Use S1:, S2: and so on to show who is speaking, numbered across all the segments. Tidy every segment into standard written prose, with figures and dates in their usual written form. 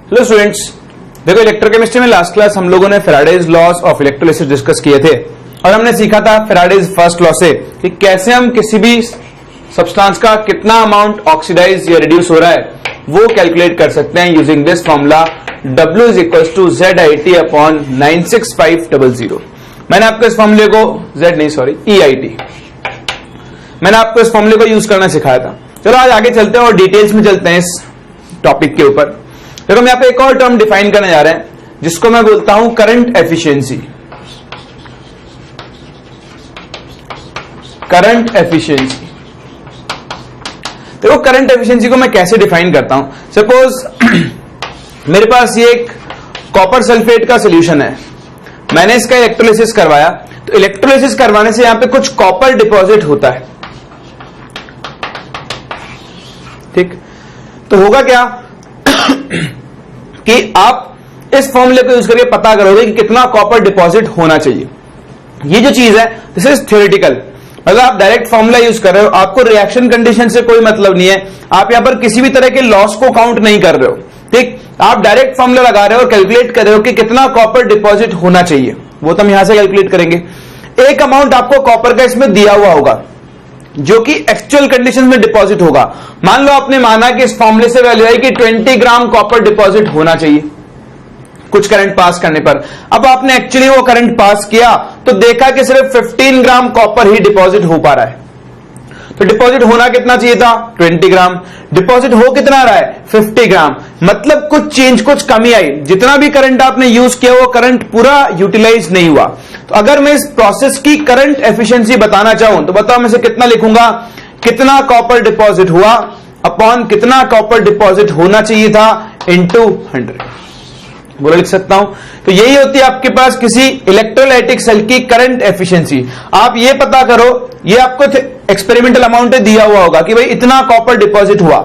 S1: Hello students, देखो electrochemistry में last class हम लोगों ने Faraday's laws of electrolysis discuss किए थे और हमने सीखा था फैराडेज फर्स्ट लॉ से कि कैसे हम किसी भी सब्सटेंस का कितना अमाउंट ऑक्सीडाइज या रिड्यूस हो रहा है वो कैलकुलेट कर सकते हैं using this formula W is equals to ZIT upon 96500। मैंने आपको इस फॉर्मूले को EIT मैंने आपको इस फॉर्मूले को यूज करना सिखाया था। चलो आज आगे चलते हैं और डिटेल्स में चलते हैं इस टॉपिक के ऊपर। देखो मैं यहाँ पे एक और टर्म डिफाइन करने जा रहे हैं जिसको मैं बोलता हूं करंट एफिशिएंसी। करंट एफिशिएंसी, देखो करंट एफिशिएंसी को मैं कैसे डिफाइन करता हूं। सपोज मेरे पास ये एक कॉपर सल्फेट का सोल्यूशन है, मैंने इसका इलेक्ट्रोलिसिस करवाया, तो इलेक्ट्रोलिसिस करवाने से यहां पे कुछ कॉपर डिपॉजिट होता है, ठीक। तो होगा क्या कि आप इस फॉर्मूले को यूज करके पता करोगे कि कितना कॉपर डिपॉजिट होना चाहिए। ये जो चीज है दिस इज थ्योरेटिकल, मतलब आप डायरेक्ट फॉर्मूला यूज कर रहे हो, आपको रिएक्शन कंडीशन से कोई मतलब नहीं है, आप यहां पर किसी भी तरह के लॉस को काउंट नहीं कर रहे हो, ठीक। आप डायरेक्ट फॉर्मूला लगा रहे हो और कैलकुलेट कर रहे हो कि कितना कॉपर डिपॉजिट होना चाहिए, वो तो हम यहां से कैलकुलेट करेंगे। एक अमाउंट आपको कॉपर का इसमें दिया हुआ होगा जो कि एक्चुअल कंडीशन में डिपॉजिट होगा। मान लो आपने माना कि इस फॉर्मूले से वैल्यू है कि 20 ग्राम कॉपर डिपॉजिट होना चाहिए कुछ करंट पास करने पर। अब आपने एक्चुअली वो करंट पास किया तो देखा कि सिर्फ 15 ग्राम कॉपर ही डिपॉजिट हो पा रहा है। तो डिपॉजिट होना कितना चाहिए था 20 ग्राम, डिपॉजिट हो कितना रहा है 50 ग्राम, मतलब कुछ चेंज, कुछ कमी आई। जितना भी करंट आपने यूज किया वो करंट पूरा यूटिलाइज नहीं हुआ। तो अगर मैं इस प्रोसेस की करंट एफिशिएंसी बताना चाहूं तो बताओ मैं से कितना लिखूंगा, कितना कॉपर डिपॉजिट हुआ अपॉन कितना कॉपर डिपॉजिट होना चाहिए था इनटू 100, बोलो लिख सकता हूं। तो यही होती है आपके पास किसी इलेक्ट्रोलाइटिक सेल की करंट एफिशिएंसी। आप ये पता करो, ये आपको एक्सपेरिमेंटल अमाउंट दिया हुआ होगा कि भाई इतना कॉपर डिपॉजिट हुआ,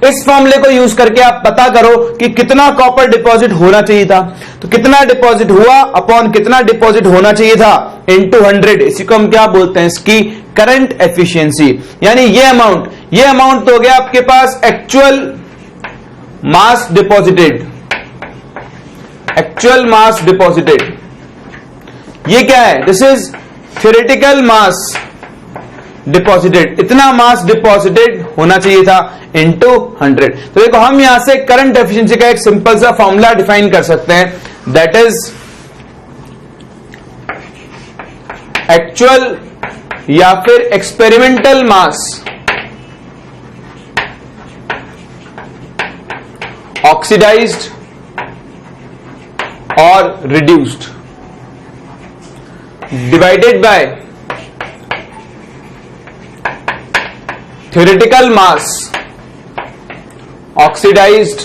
S1: इस फॉर्मूले को यूज करके आप पता करो कि कितना कॉपर डिपॉजिट होना चाहिए था। तो कितना डिपॉजिट हुआ अपॉन कितना डिपॉजिट होना चाहिए था इनटू 100, इसी को हम क्या बोलते हैं, इसकी करंट एफिशिएंसी। यानी ये अमाउंट तो हो गया आपके पास actual mass deposited, actual mass deposited. ये क्या है, this is theoretical mass deposited, इतना मास डिपॉजिटेड होना चाहिए था इनटू 100। तो देखो हम यहां से करंट एफिशिएंसी का एक सिंपल सा फॉर्मूला डिफाइन कर सकते हैं, दैट इज एक्चुअल या फिर एक्सपेरिमेंटल मास ऑक्सीडाइज्ड और reduced divided by theoretical mass oxidized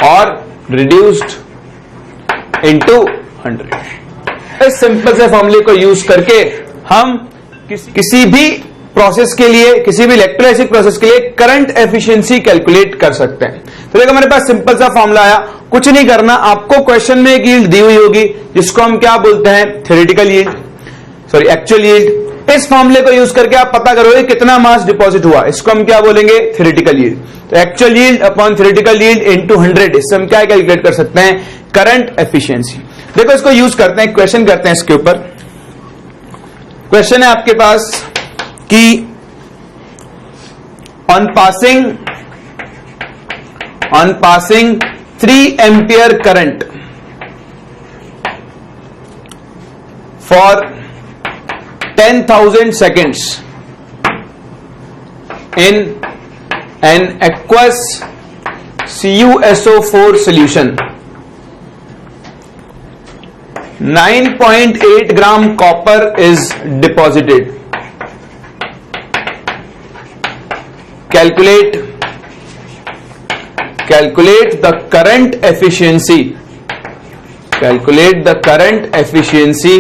S1: और reduced into 100। इस सिंपल से फॉर्मूले को यूज करके हम किसी भी प्रोसेस के लिए, किसी भी इलेक्ट्रोलाइटिक प्रोसेस के लिए करंट एफिशिएंसी कैलकुलेट कर सकते हैं। तो देखो मेरे पास सिंपल सा फॉर्मूला आया, कुछ नहीं करना, आपको क्वेश्चन में एक यील्ड दी हुई होगी जिसको हम क्या बोलते हैं theoretical yield, sorry actual yield. इस फॉर्मूले को यूज करके आप पता करोगे कितना मास डिपॉजिट हुआ, इसको हम क्या बोलेंगे थ्योरेटिकल यील्ड। तो actual yield upon theoretical yield into 100, इससे हम क्या कैलकुलेट कर सकते हैं करंट एफिशिएंसी। देखो इसको यूज करते हैं, क्वेश्चन करते हैं इसके ऊपर। क्वेश्चन है आपके पास कि on passing 3 ampere current for 10,000 seconds in an aqueous CuSO4 solution, 9.8 gram copper is deposited. Calculate the current efficiency. Calculate the current efficiency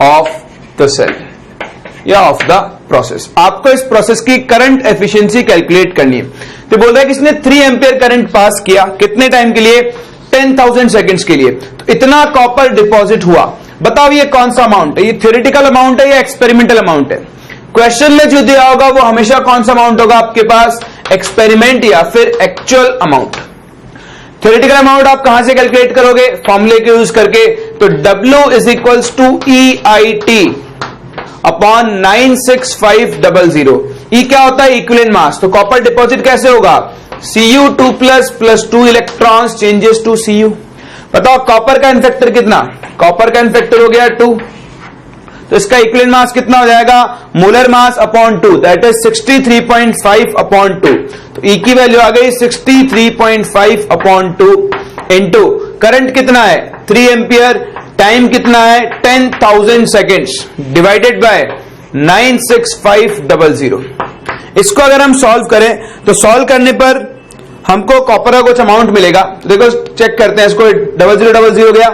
S1: of the cell या ऑफ द प्रोसेस। आपको इस प्रोसेस की current efficiency calculate करनी है। तो बोल रहा है कि इसने 3 एम्पियर करंट पास किया, कितने टाइम के लिए 10,000 सेकंड्स के लिए, तो इतना कॉपर डिपॉजिट हुआ। बताओ ये कौन सा अमाउंट है, ये थ्योरेटिकल अमाउंट है या एक्सपेरिमेंटल अमाउंट है। क्वेश्चन में जो दिया होगा वो हमेशा कौन सा अमाउंट होगा आपके पास, एक्सपेरिमेंट या फिर एक्चुअल अमाउंट। थ्योरेटिकल अमाउंट आप कहां से कैलकुलेट करोगे? फॉर्मूले के यूज करके। तो W is equals to EIT upon 96500। E क्या होता है? Equivalent mass. तो कॉपर डिपॉजिट कैसे होगा? Cu2 plus 2 electrons changes to Cu। बताओ कॉपर का इनफैक्टर कितना? कॉपर का इनफैक्टर हो गया 2, तो इसका इक्विवेलेंट मास कितना हो जाएगा? Molar mass upon 2, that is 63.5 upon 2। तो E की वैल्यू आ गई 63.5 अपॉन 2 इंटू करंट कितना है? 3 एम्पियर, टाइम कितना है? 10,000 सेकेंड्स, डिवाइडेड बाय 96500। इसको अगर हम सॉल्व करें तो सॉल्व करने पर हमको कॉपर का कुछ अमाउंट मिलेगा। देखो चेक करते हैं इसको। 0000 गया,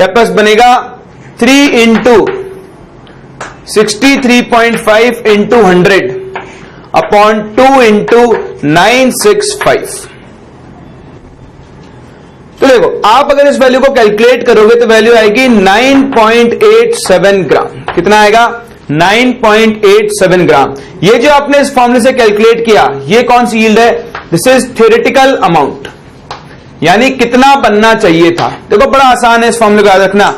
S1: या प्लस बनेगा 3 इंटू 63.5 इंटू 100 अपॉन 2 इंटू 965। तो देखो आप अगर इस वैल्यू को कैलकुलेट करोगे तो वैल्यू आएगी 9.87 ग्राम। कितना आएगा? 9.87 ग्राम। ये जो आपने इस फॉर्मूले से कैलकुलेट किया, ये कौन सी यील्ड है? दिस इज थ्योरेटिकल अमाउंट, यानी कितना बनना चाहिए था। देखो बड़ा आसान है इस फॉर्मूले को याद रखना।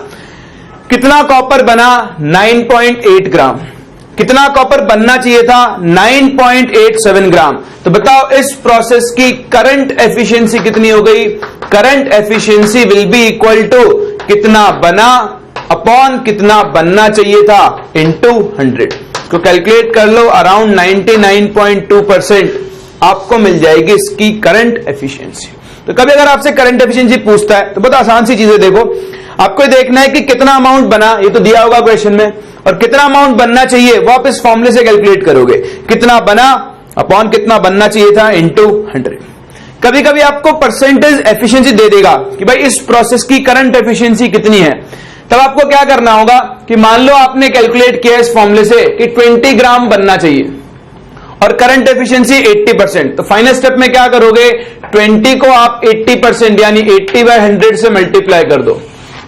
S1: कितना कॉपर बना? 9.8 ग्राम। कितना कॉपर बनना चाहिए था? 9.87 ग्राम। तो बताओ इस प्रोसेस की करंट एफिशिएंसी कितनी हो गई? Current efficiency will be equal to कितना बना अपॉन कितना बनना चाहिए था इंटू 100। इसको कैलकुलेट कर लो, अराउंड 99.2% आपको मिल जाएगी इसकी करंट एफिशिएंसी। तो कभी अगर आपसे करंट एफिशिएंसी पूछता है तो बहुत आसान सी चीजें देखो, आपको देखना है कि कितना अमाउंट बना, ये तो दिया होगा क्वेश्चन में, और कितना अमाउंट बनना चाहिए वो आप इस फॉर्मूले से कैलकुलेट करोगे। कितना बना अपॉन कितना बनना चाहिए था इंटू 100। कभी कभी आपको परसेंटेज एफिशिएंसी दे देगा कि भाई इस प्रोसेस की करंट एफिशिएंसी कितनी है। तब आपको क्या करना होगा कि मान लो आपने कैलकुलेट किया इस फॉर्मूले से कि 20 ग्राम बनना चाहिए और करंट एफिशिएंसी 80%। तो फाइनल स्टेप में क्या करोगे? 20 को आप 80% यानी 80/100 से मल्टीप्लाई कर दो।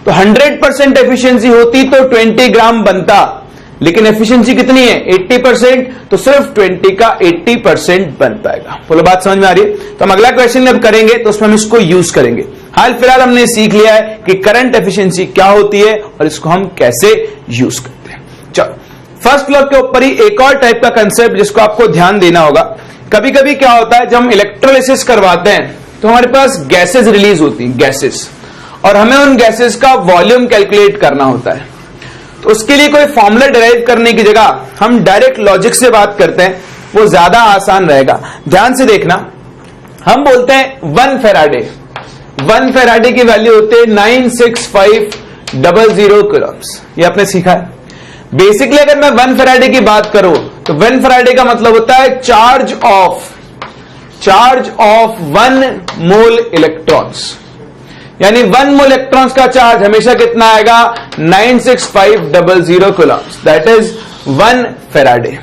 S1: तो 100% एफिशिएंसी होती तो 20 ग्राम बनता, लेकिन एफिशिएंसी कितनी है? 80%। तो सिर्फ 20 का 80% बन पाएगा। बोलो बात समझ में आ रही है? तो हम अगला क्वेश्चन जब करेंगे तो उसमें हम इसको यूज करेंगे। हाल फिलहाल हमने सीख लिया है कि करंट एफिशिएंसी क्या होती है और इसको हम कैसे यूज करते हैं। चलो फर्स्ट लॉ के ऊपर ही एक और टाइप का कंसेप्ट जिसको आपको ध्यान देना होगा। कभी कभी क्या होता है, जब हम इलेक्ट्रोलिसिस करवाते हैं तो हमारे पास गैसेस रिलीज होती हैं, गैसेस, और हमें उन गैसेस का वॉल्यूम कैलकुलेट करना होता है। तो उसके लिए कोई फॉर्मूला डिराइव करने की जगह हम डायरेक्ट लॉजिक से बात करते हैं, वो ज्यादा आसान रहेगा। ध्यान से देखना, हम बोलते हैं 1 फेराडे। 1 फेराडे की वैल्यू होती है 96500 कूलम्स। ये आपने सीखा है। बेसिकली अगर मैं 1 फेराडे की बात करूं तो 1 फेराडे का मतलब होता है चार्ज ऑफ 1 मोल इलेक्ट्रॉन्स, यानी 1 मोल इलेक्ट्रॉन्स का चार्ज हमेशा कितना आएगा? 96500 कूलम्स, दैट इज 1 फेराडे।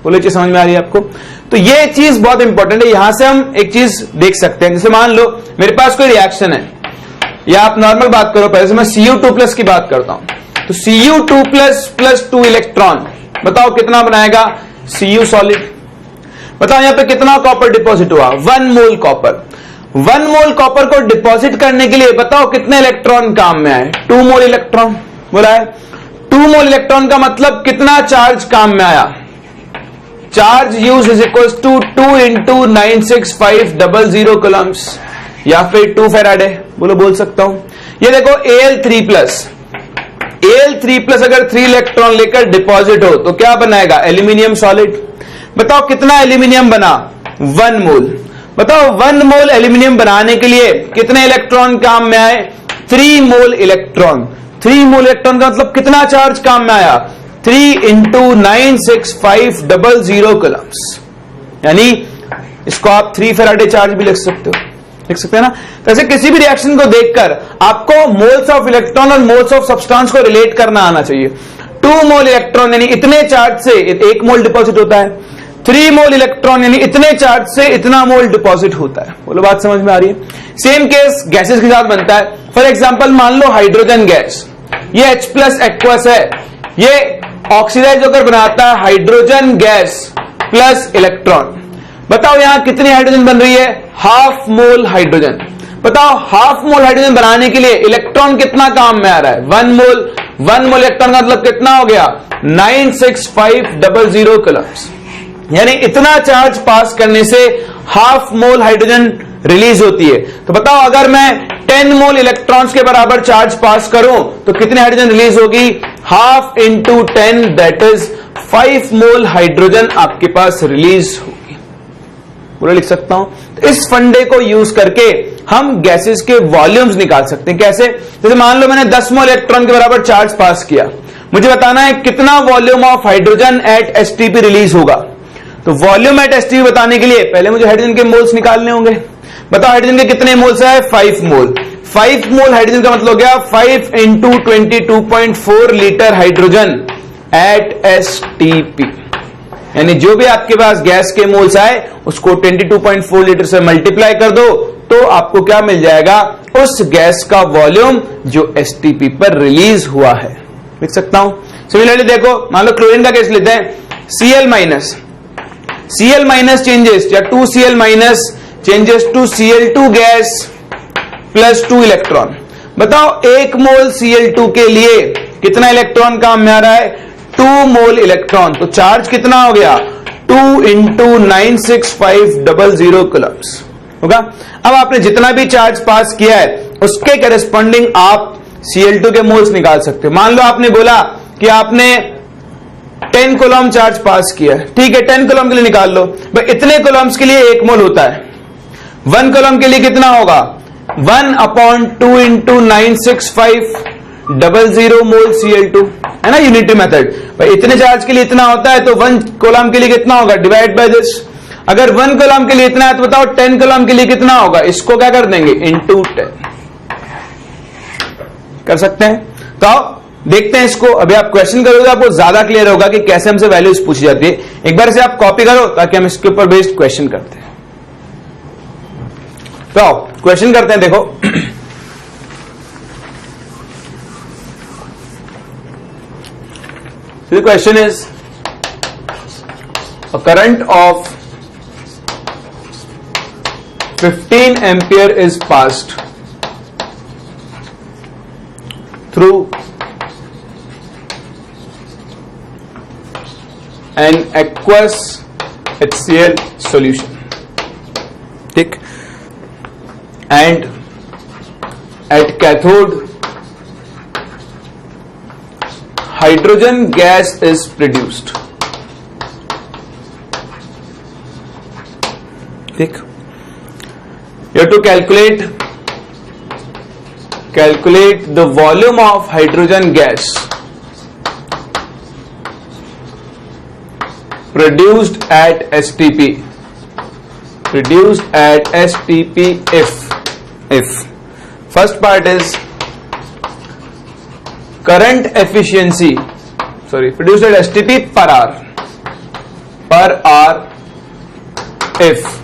S1: बोलो चीज समझ में आ रही है आपको? तो ये चीज बहुत इंपॉर्टेंट है। यहां से हम एक चीज देख सकते हैं, जैसे मान लो मेरे पास कोई रिएक्शन है, या आप नॉर्मल बात करो, पहले से मैं Cu2+ की बात करता हूं। तो Cu2+ प्लस 2 इलेक्ट्रॉन, बताओ कितना बनाएगा? Cu solid. बताओ यहां पे कितना कॉपर डिपॉजिट हुआ? 1 मोल कॉपर। 1 मोल कॉपर को डिपॉजिट करने के लिए बताओ कितने इलेक्ट्रॉन काम में आए? 2 मोल इलेक्ट्रॉन। बोला है 2 मोल इलेक्ट्रॉन का मतलब कितना चार्ज काम में आया? Charge use is equal to 2 into 96500 coulombs, या फिर 2 फेराडे। बोलो बोल सकता हूं। ये देखो Al3+ अगर 3 इलेक्ट्रॉन लेकर डिपॉजिट हो तो क्या बनाएगा? Aluminium solid. बताओ कितना एल्यूमिनियम बना? 1 मोल। बताओ 1 मोल एल्यूमिनियम बनाने के लिए कितने इलेक्ट्रॉन काम में आए? 3 मोल इलेक्ट्रॉन। 3 मोल इलेक्ट्रॉन का मतलब कितना चार्ज काम में आया? 3 इंटू 96500 कूलम्स, यानी इसको आप 3 फेराडे चार्ज भी लिख सकते हो, लिख सकते हैं ना। तो ऐसे किसी भी रिएक्शन को देखकर आपको मोल्स ऑफ इलेक्ट्रॉन और मोल्स ऑफ सब्सटेंस को रिलेट करना आना चाहिए। 2 मोल इलेक्ट्रॉन यानी इतने चार्ज से 1 मोल डिपॉजिट होता है। 3 मोल इलेक्ट्रॉन यानी इतने चार्ज से इतना मोल डिपॉजिट होता है। बोलो बात समझ में आ रही है? सेम केस गैसेस के साथ बनता है। फॉर एग्जांपल मान लो हाइड्रोजन गैस, ये H+ एक्वस है, ये ऑक्सीडाइज होकर बनाता है हाइड्रोजन गैस प्लस इलेक्ट्रॉन। बताओ यहां कितनी हाइड्रोजन बन रही है? Half mole hydrogen. बताओ हाफ मोल हाइड्रोजन बनाने के लिए इलेक्ट्रॉन कितना काम में आ रहा है? 1 मोल। 1 मोल इलेक्ट्रॉन का मतलब कितना हो गया? 96500 कूलम्ब्स। यानी इतना चार्ज पास करने से हाफ मोल हाइड्रोजन रिलीज होती है। तो बताओ अगर मैं 10 मोल इलेक्ट्रॉन्स के बराबर चार्ज पास करूं तो कितनी हाइड्रोजन रिलीज होगी? Half into 10 that is 5 mole hydrogen आपके पास रिलीज होगी। पूरा लिख सकता हूं। तो इस फंडे को यूज करके हम गैसेस के वॉल्यूम्स निकाल सकते हैं। कैसे? जैसे मान लो मैंने 10 मोल इलेक्ट्रॉन के बराबर चार्ज पास किया, मुझे बताना है कितना volume of hydrogen at STP release होगा। तो वॉल्यूम एट एसटीपी बताने के लिए पहले मुझे हाइड्रोजन के मोल्स निकालने होंगे। बताओ हाइड्रोजन के कितने मोल्स है? 5 मोल। 5 मोल हाइड्रोजन का मतलब हो गया 5 into 22.4 litre hydrogen at STP. यानी जो भी आपके पास गैस के मोल्स आए उसको 22.4 लीटर से मल्टीप्लाई कर दो तो आपको क्या मिल जाएगा? उस गैस का वॉल्यूम जो एसटीपी पर रिलीज हुआ है। लिख सकता हूं। सिमिलरली देखो, मान लो क्लोरीन का केस लेते हैं। Cl माइनस चेंजेस या 2Cl minus changes to Cl2 gas plus 2 electron. बताओ 1 मोल Cl2 के लिए कितना इलेक्ट्रॉन काम में आ रहा है? 2 मोल इलेक्ट्रॉन। तो चार्ज कितना हो गया? 2 इंटू 96500 कूलम्ब्स होगा। अब आपने जितना भी चार्ज पास किया है उसके करेस्पॉन्डिंग आप Cl2 के मोल्स निकाल सकते हो। मान लो आपने बोला कि आपने 10 कूलम चार्ज पास किया है, ठीक है, 10 कूलम के लिए निकाल लो। भाई इतने कूलम्स के लिए 1 मोल होता है। 1 कूलम के लिए कितना होगा? 1/2 इंटू 96500 मोल Cl2 है ना, यूनिटी मेथड। भाई इतने चार्ज के लिए इतना होता है तो 1 कूलम के लिए कितना होगा? Divide by this. अगर 1 कूलम के लिए इतना है तो बताओ 10 कूलम के लिए कितना होगा? इसको क्या कर देंगे? इंटू 10 कर सकते हैं। तो देखते हैं इसको। अभी आप क्वेश्चन करोगे आपको ज्यादा क्लियर होगा कि कैसे हमसे वैल्यूज पूछी जाती है। एक बार इसे आप कॉपी करो ताकि हम इसके ऊपर बेस्ड क्वेश्चन करते हैं। तो क्वेश्चन करते हैं। देखो the question is a current of 15 ampere is passed through an aqueous HCl solution, ठीक, and at cathode hydrogen gas is produced, ठीक। You have to calculate the volume of hydrogen gas produced at STP if first part is current efficiency, produced at STP per hour if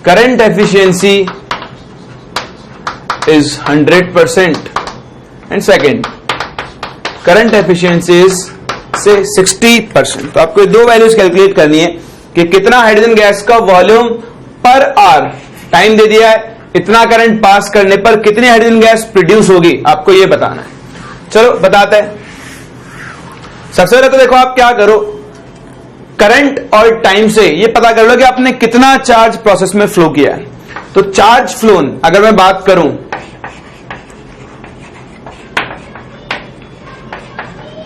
S1: current efficiency is 100% and second current efficiency is से 60%। तो आपको दो values calculate करनी है कि कितना hydrogen gas का volume per hour, time दे दिया है, इतना करंट पास करने पर कितनी हाइड्रोजन गैस प्रोड्यूस होगी, आपको ये बताना है। चलो बताते हैं। सबसे पहले तो देखो आप क्या करो, करंट और टाइम से ये पता कर लो कि आपने कितना चार्ज प्रोसेस में फ्लो किया है। तो चार्ज फ्लोन अगर मैं बात करूं,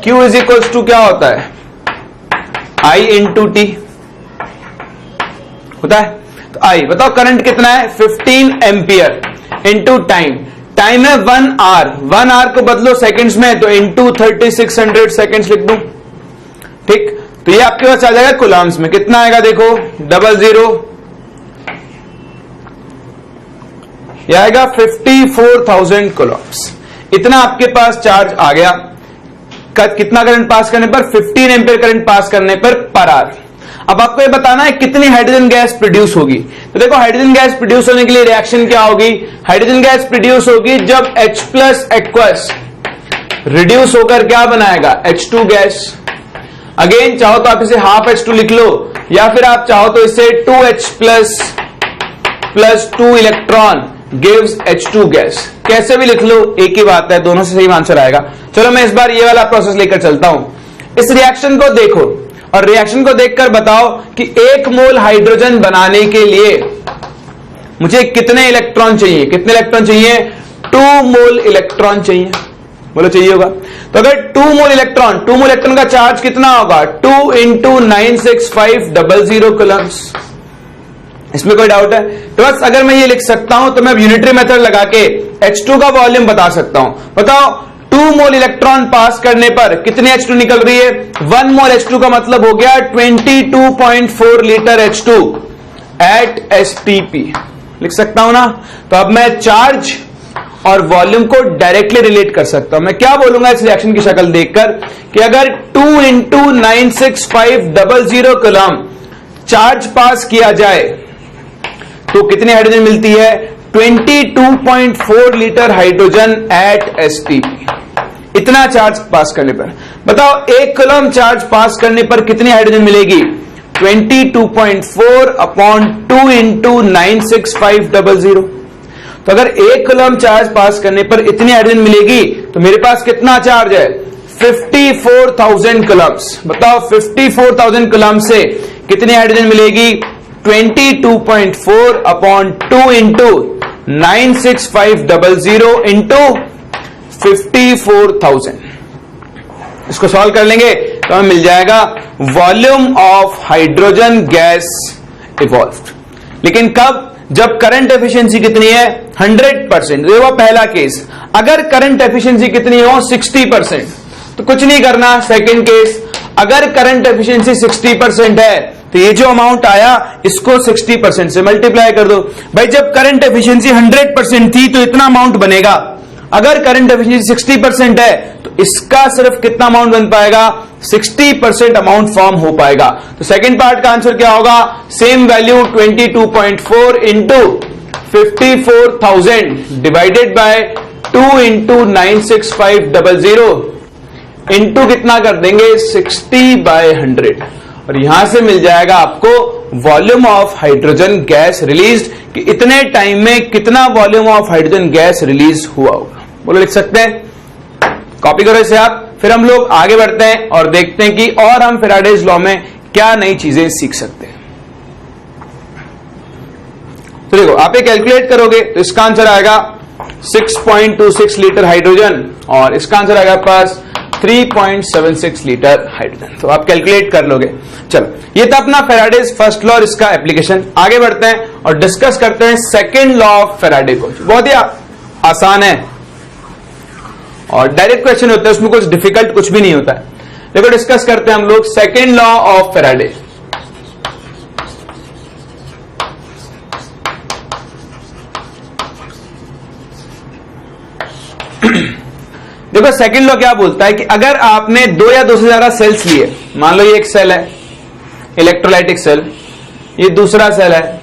S1: Q इज इक्वल्स टू क्या होता है? I इंटू टी होता है। तो I बताओ करंट कितना है? 15 एम्पियर इंटू टाइम, टाइम है 1 आवर, 1 आवर को बदलो सेकंड्स में तो इंटू 3600 सेकंड्स लिख दूं, ठीक। तो ये आपके पास आ जाएगा कूलम्स में, कितना आएगा देखो 00, ये आएगा 54,000 कूलम्स। इतना आपके पास चार्ज आ गया। कितना करंट पास करने पर? 15 एम्पियर करंट पास करने पर आवर। अब आपको ये बताना है कितनी हाइड्रोजन गैस प्रोड्यूस होगी। तो देखो हाइड्रोजन गैस प्रोड्यूस होने के लिए रिएक्शन क्या होगी? हाइड्रोजन गैस प्रोड्यूस होगी जब H प्लस एक्वस रिड्यूस होकर क्या बनाएगा? H2 gas. अगेन चाहो तो आप इसे हाफ H2 लिख लो, या फिर आप चाहो तो इसे 2H plus 2 electron gives H2 gas, कैसे भी लिख लो एक ही बात है, दोनों से सही आंसर आएगा। चलो मैं इस बार ये वाला प्रोसेस लेकर चलता हूं। इस रिएक्शन को देखो और रिएक्शन को देखकर बताओ कि 1 मोल हाइड्रोजन बनाने के लिए मुझे कितने इलेक्ट्रॉन चाहिए। कितने इलेक्ट्रॉन चाहिए? 2 मोल इलेक्ट्रॉन चाहिए। बोलो चाहिए होगा। तो अगर 2 मोल इलेक्ट्रॉन का चार्ज कितना होगा? 2 इंटू 96500 कूलम्स। इसमें कोई डाउट है? तो बस अगर मैं ये लिख सकता हूं तो मैं यूनिटरी मेथड लगा के H2 का वॉल्यूम बता सकता हूं। बताओ 2 मोल इलेक्ट्रॉन पास करने पर कितने H2 निकल रही है? 1 मोल H2 का मतलब हो गया 22.4 लीटर H2 एट STP। लिख सकता हूं ना? तो अब मैं चार्ज और वॉल्यूम को डायरेक्टली रिलेट कर सकता हूं। मैं क्या बोलूंगा इस रिएक्शन की शक्ल देखकर कि अगर 2 इंटू 96500 कूलम चार्ज पास किया जाए तो कितनी हाइड्रोजन मिलती है? 22.4 लीटर हाइड्रोजन एट STP। इतना चार्ज पास करने पर बताओ 1 कूलम चार्ज पास करने पर कितनी हाइड्रोजन मिलेगी? 22.4 अपॉन 2 इंटू 96500। तो अगर 1 कूलम चार्ज पास करने पर इतनी हाइड्रोजन मिलेगी तो मेरे पास कितना चार्ज है? 54,000 कूलम्स। बताओ 54,000 कूलम से कितनी हाइड्रोजन मिलेगी? 22.4 अपॉन 2 इंटू 96500 इंटू 54,000। इसको सॉल्व कर लेंगे तो हमें मिल जाएगा volume of hydrogen gas evolved. लेकिन कब? जब करंट एफिशिएंसी कितनी है? 100%। ये वो पहला केस। अगर करंट एफिशिएंसी कितनी हो? 60%, तो कुछ नहीं करना। सेकंड केस, अगर करंट एफिशिएंसी 60% है तो ये जो अमाउंट आया इसको 60% से मल्टीप्लाई कर दो। भाई जब करंट एफिशिएंसी 100% थी तो इतना अमाउंट बनेगा। अगर करंट एफिशिएंसी 60% है तो इसका सिर्फ कितना अमाउंट बन पाएगा? 60% अमाउंट फॉर्म हो पाएगा। तो सेकंड पार्ट का आंसर क्या होगा? Same value 22.4 into 54,000 divided by 2 into 96500 into कितना कर देंगे? 60/100। और यहां से मिल जाएगा आपको volume of hydrogen gas released कि इतने टाइम में कितना volume of hydrogen gas release हुआ होगा। बोलो लिख सकते हैं? कॉपी करो इसे आप। फिर हम लोग आगे बढ़ते हैं और देखते हैं कि और हम फैराडेज लॉ में क्या नई चीजें सीख सकते हैं। तो देखो आप ये कैलकुलेट करोगे तो इसका आंसर आएगा 6.26 लीटर हाइड्रोजन और इसका आंसर आएगा पास 3.76 लीटर हाइड्रोजन। तो आप कैलकुलेट कर लोगे। चलो ये था अपना फैराडेज फर्स्ट लॉ और इसका एप्लीकेशन। आगे बढ़ते हैं और डिस्कस करते हैं सेकेंड लॉ ऑफ फैराडे को। बहुत ही आसान है और डायरेक्ट क्वेश्चन होता है, उसमें कुछ डिफिकल्ट कुछ भी नहीं होता है। देखो डिस्कस करते हैं हम लोग सेकेंड लॉ ऑफ फैराडे। देखो सेकंड लॉ क्या बोलता है कि अगर आपने 2 या 2 से ज्यादा सेल्स लिए, मान लो ये एक सेल है इलेक्ट्रोलाइटिक सेल, ये दूसरा सेल है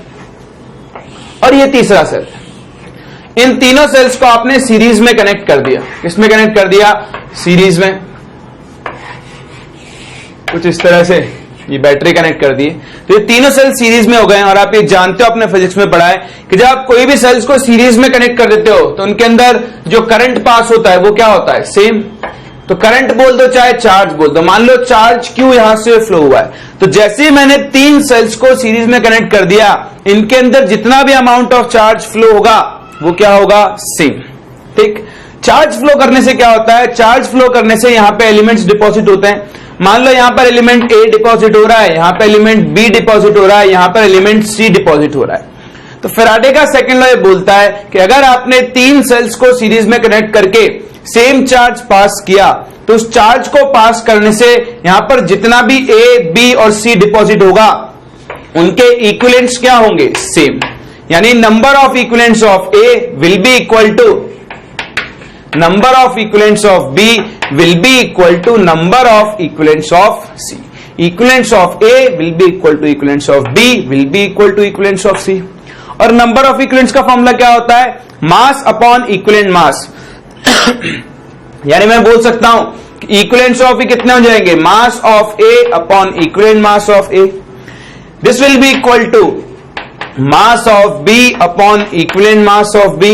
S1: और ये तीसरा सेल है। इन तीनों सेल्स को आपने सीरीज में कनेक्ट कर दिया। किसमें कनेक्ट कर दिया? सीरीज में। कुछ इस तरह से ये बैटरी कनेक्ट कर दी। तो ये तीनों सेल सीरीज में हो गए और आप ये जानते हो अपने फिजिक्स में पढ़ा है कि जब आप कोई भी सेल्स को सीरीज में कनेक्ट कर देते हो तो उनके अंदर जो करंट पास होता है वो क्या होता है? सेम। तो करंट बोल दो चाहे चार्ज बोल दो। मान लो चार्ज क्यू यहां से फ्लो हुआ है, तो जैसे ही मैंने 3 सेल्स को सीरीज में कनेक्ट कर दिया, इनके अंदर जितना भी अमाउंट ऑफ चार्ज फ्लो होगा वो क्या होगा? सेम। ठीक। चार्ज फ्लो करने से क्या होता है? चार्ज फ्लो करने से यहां पे एलिमेंट्स डिपॉजिट होते हैं। मान लो यहां पर एलिमेंट ए डिपॉजिट हो रहा है, यहां पर एलिमेंट बी डिपॉजिट हो रहा है, यहां पर एलिमेंट सी डिपॉजिट हो रहा है। तो फैराडे का सेकंड लॉ ये बोलता है कि अगर आपने 3 सेल्स को सीरीज में कनेक्ट करके सेम चार्ज पास किया तो उस चार्ज को पास करने से यहां पर जितना भी ए, बी और सी डिपॉजिट होगा उनके इक्विवेलेंट्स क्या होंगे? सेम। यानी number of equivalents of A will be equal to number of equivalents of B will be equal to number of equivalents of C. Equivalents of A will be equal to equivalents of B will be equal to equivalents of C. और number of equivalents का formula क्या होता है? Mass upon equivalent मास। यानी मैं बोल सकता हूं इक्विवेलेंट्स ऑफ ए कितने हो जाएंगे, mass of A upon equivalent mass of A. This will be equal to mass of B upon equivalent mass of B.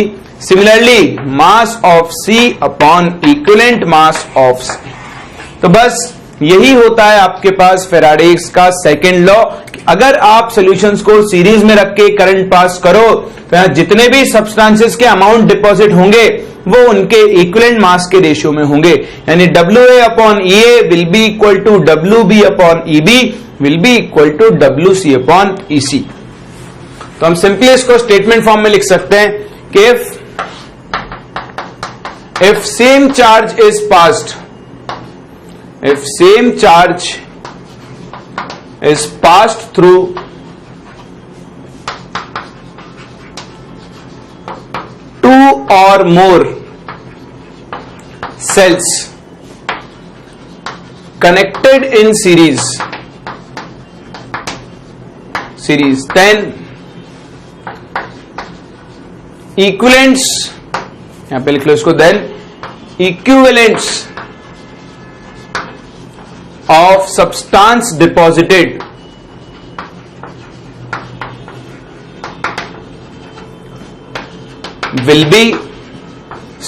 S1: Similarly, mass of C upon equivalent mass of C. तो बस यही होता है आपके पास Faraday's का second law. अगर आप solutions को सीरीज में रख के करंट पास करो तो यहां जितने भी सब्सटेंसेस के अमाउंट डिपॉजिट होंगे वो उनके इक्विवेलेंट मास के रेशियो में होंगे. यानी WA upon EA will be equal to WB upon EB will be equal to WC upon EC. तो हम सिंपली इसको स्टेटमेंट फॉर्म में लिख सकते हैं कि if same charge is passed, if same charge is passed through two or more cells connected in series, then equivalents, यहां पे लिख लो इसको, then equivalents of substance deposited will be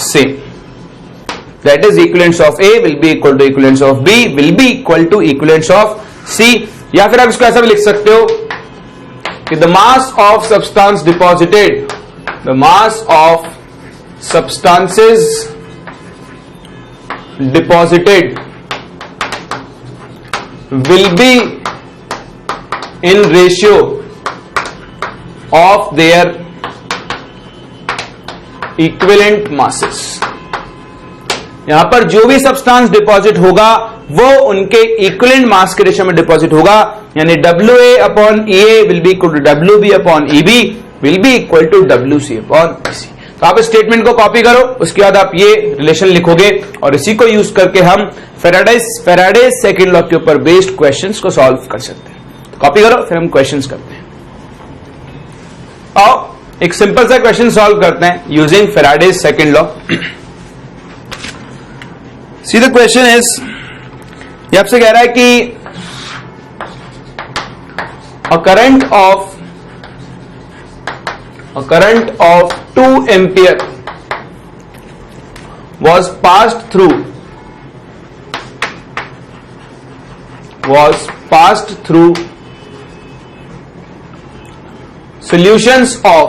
S1: same. That is equivalents of A will be equal to equivalents of B will be equal to equivalents of C. या फिर आप इसको ऐसा भी लिख सकते हो कि the mass of substance deposited, the mass of substances deposited will be in ratio of their equivalent masses. यहां पर जो भी सब्सटेंस डिपॉजिट होगा वो उनके इक्विवेलेंट मास के रेशियो में डिपॉजिट होगा. यानी WA upon EA will be equal to WB upon EB will be equal to WC upon EC. तो आप स्टेटमेंट को कॉपी करो, उसके बाद आप ये रिलेशन लिखोगे और इसी को यूज करके हम फैराडेज सेकंड लॉ के ऊपर बेस्ड क्वेश्चंस को सॉल्व कर सकते हैं. तो कॉपी करो, फिर हम क्वेश्चंस करते हैं. आओ एक सिंपल सा क्वेश्चन सॉल्व करते हैं using Faraday's second law. See the question is, ये आपसे कह रहा है कि a current of 2 ampere was passed through solutions of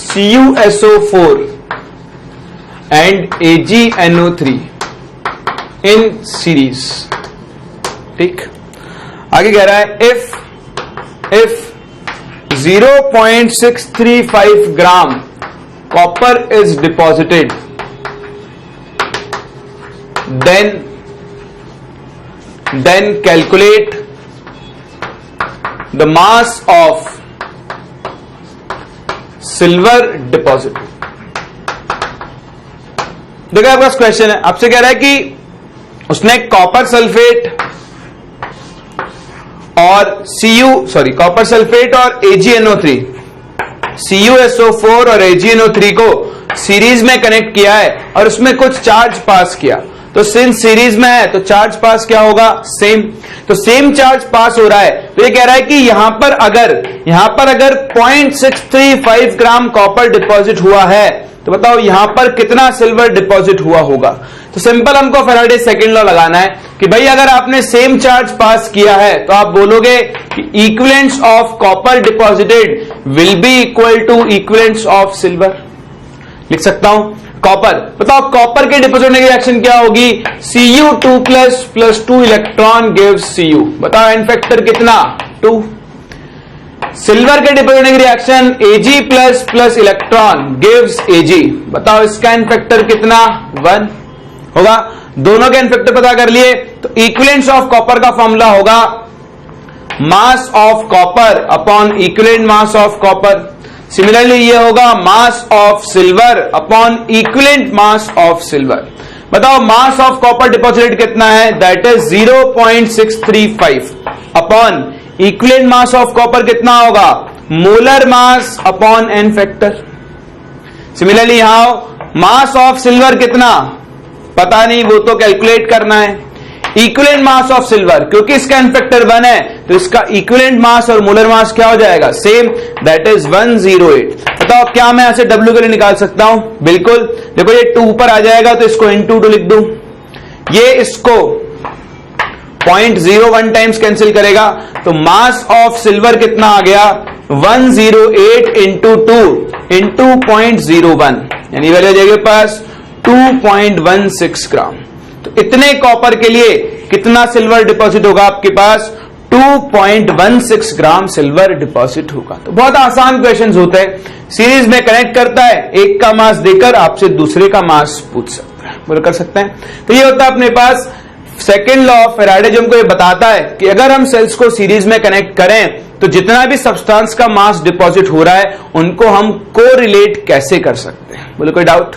S1: CuSO4 and AgNO3 in series. ठीक, आगे कह रहा है if 0.635 gram copper is deposited, then calculate the mass of silver deposit. देखो आपका क्वेश्चन है, आपसे कह रहा है कि उसने कॉपर सल्फेट और कॉपर सल्फेट और AgNO3, CuSO4 और AgNO3 को सीरीज में कनेक्ट किया है और उसमें कुछ चार्ज पास किया. तो सिंस सीरीज में है तो चार्ज पास क्या होगा, सेम. तो सेम चार्ज पास हो रहा है. तो ये कह रहा है कि यहां पर अगर 0.635 ग्राम कॉपर डिपॉजिट हुआ है तो बताओ यहां पर कितना सिल्वर डिपॉजिट हुआ होगा. तो सिंपल हमको फैराडे सेकंड लॉ लगाना है कि भाई अगर आपने सेम चार्ज पास किया है तो आप बोलोगे कि equivalents of copper deposited will be equal to equivalents of silver. लिख सकता हूं कॉपर, बताओ कॉपर के डिपॉजिट होने की रिएक्शन क्या होगी, Cu2 plus 2 electron gives Cu. बताओ एन फैक्टर कितना, 2. सिल्वर के डिपॉजिट होने की reaction Ag plus electron gives Ag. बताओ इसका एन फैक्टर कितना, 1 होगा. दोनों के एन फैक्टर पता कर लिए तो इक्विवेलेंट्स ऑफ कॉपर का फॉर्मूला होगा mass of copper upon equivalent mass of copper. Similarly ये होगा mass of silver upon equivalent mass of silver. बताओ मास ऑफ कॉपर डिपॉजिटेड कितना है, that is 0.635 upon equivalent mass of copper कितना होगा, molar mass upon n factor. Similarly यहां mass of silver कितना पता नहीं, वो तो कैलकुलेट करना है। इक्विवेलेंट मास ऑफ सिल्वर, क्योंकि इसका n फैक्टर 1 है तो इसका इक्विवेलेंट मास और मोलर मास क्या हो जाएगा, सेम, दैट इज 108। बताओ क्या मैं यहां से W के लिए निकाल सकता हूं? बिल्कुल, देखो ये 2 ऊपर आ जाएगा तो इसको into 2 लिख दूं, ये इसको 0.01 टाइम्स कैंसिल करेगा, तो मास ऑफ सिल्वर कितना आ गया, 108 into 2 into 0.01, यानी वैल्यू आ जाएगी पास 2.16 ग्राम। तो इतने कॉपर के लिए कितना सिल्वर डिपॉजिट होगा आपके पास, 2.16 ग्राम सिल्वर डिपॉजिट होगा। तो बहुत आसान क्वेश्चंस होते हैं, सीरीज में कनेक्ट करता है, एक का मास देकर आपसे दूसरे का मास पूछ सकता है, बोल कर सकते हैं। तो ये होता है अपने पास सेकेंड लॉ ऑफ फैराडे, जो हमको ये बताता है कि अगर हम सेल्स को सीरीज में कनेक्ट करें तो जितना भी सब्सटेंस का मास डिपॉजिट हो रहा है उनको हम कोरिलेट कैसे कर सकते हैं, बोले कोई डाउट?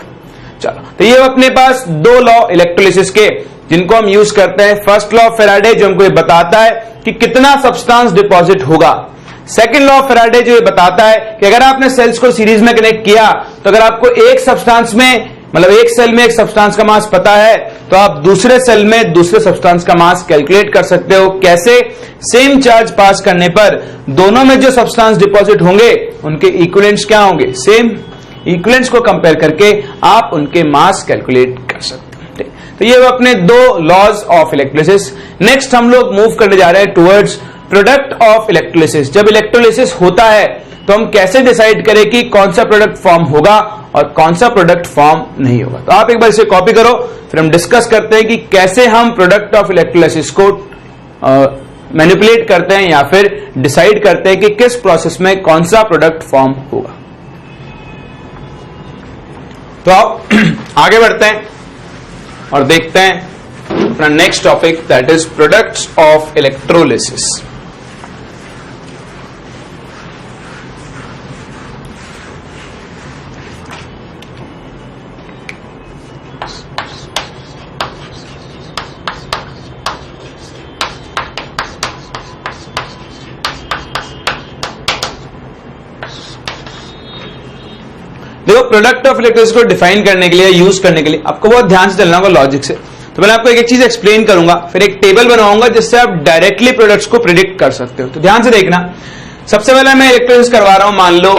S1: चलो, तो ये अपने पास 2 लॉ इलेक्ट्रोलिसिस के जिनको हम यूज करते हैं। फर्स्ट लॉ ऑफ फैराडे जो हमको ये बताता है कि कितना सब्सटेंस डिपॉजिट होगा। सेकेंड लॉ ऑफ फैराडे जो ये बताता है कि अगर आपने सेल्स को सीरीज में कनेक्ट किया तो अगर आपको एक सब्सटेंस में, मतलब एक सेल में एक सब्सटेंस का मास पता है तो आप दूसरे सेल में दूसरे सब्सटेंस का मास कैलकुलेट कर सकते हो। कैसे? सेम चार्ज पास करने पर दोनों में जो सब्सटेंस डिपॉजिट होंगे उनके इक्विवेलेंट्स क्या होंगे, सेम। इक्विवेलेंट्स को कंपेयर करके आप उनके मास कैलकुलेट कर सकते हैं। तो ये वो अपने 2 लॉज ऑफ इलेक्ट्रोलिसिस। नेक्स्ट हम लोग मूव करने जा रहे हैं टुवर्ड्स प्रोडक्ट ऑफ इलेक्ट्रोलिसिस। जब इलेक्ट्रोलिसिस होता है तो हम कैसे डिसाइड करें कि कौन सा प्रोडक्ट फॉर्म होगा और कौन सा प्रोडक्ट फॉर्म नहीं होगा। तो आप एक बार इसे कॉपी करो, फिर हम डिस्कस करते हैं कि कैसे हम प्रोडक्ट ऑफ इलेक्ट्रोलिसिस को मैनिपुलेट करते हैं या फिर डिसाइड करते हैं कि किस प्रोसेस में कौन सा प्रोडक्ट फॉर्म होगा। तो आप आगे बढ़ते हैं और देखते हैं अपना next topic, that is products of electrolysis. देखो, प्रोडक्ट ऑफ इलेक्ट्रोलिसिस को डिफाइन करने के लिए, यूज करने के लिए आपको बहुत ध्यान से चलना होगा लॉजिक से। तो मैं आपको एक चीज एक्सप्लेन करूंगा, फिर एक टेबल बनाऊंगा जिससे आप डायरेक्टली प्रोडक्ट्स को प्रिडिक्ट कर सकते हो। तो ध्यान से देखना। सबसे पहले मैं इलेक्ट्रोलिसिस करवा रहा हूं, मान लो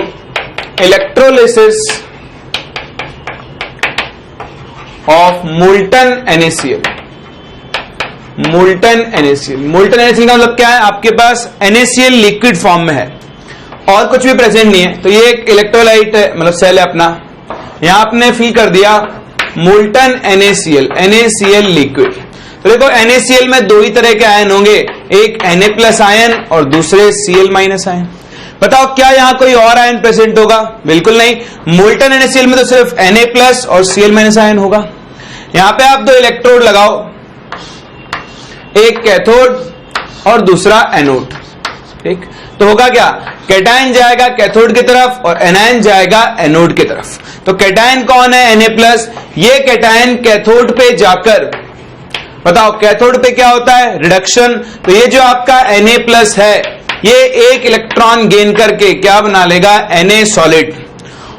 S1: electrolysis of molten NaCl। Molten NaCl, molten NaCl का मतलब क्या है, आपके पास NaCl लिक्विड फॉर्म में है और कुछ भी प्रेजेंट नहीं है। तो ये एक इलेक्ट्रोलाइट है, मतलब सेल है अपना, यहां आपने फिल कर दिया मोल्टन NaCl लिक्विड। तो देखो NaCl में 2 ही तरह के आयन होंगे, एक Na+ आयन और दूसरे Cl- आयन। बताओ क्या यहां कोई और आयन प्रेजेंट होगा? बिल्कुल नहीं। मोल्टन NaCl में तो सिर्फ Na+ और Cl- आयन होगा। यहां पे आप 2 इलेक्ट्रोड लगाओ, एक कैथोड और दूसरा एनोड, ठीक। तो होगा क्या, कैटायन जाएगा कैथोड की तरफ और एनायन जाएगा एनोड की तरफ। तो कैटायन कौन है, Na+। ये कैटायन कैथोड पे जाकर, बताओ कैथोड पे क्या होता है, रिडक्शन। तो ये जो आपका Na+ है ये एक इलेक्ट्रॉन गेन करके क्या बना लेगा, Na सॉलिड।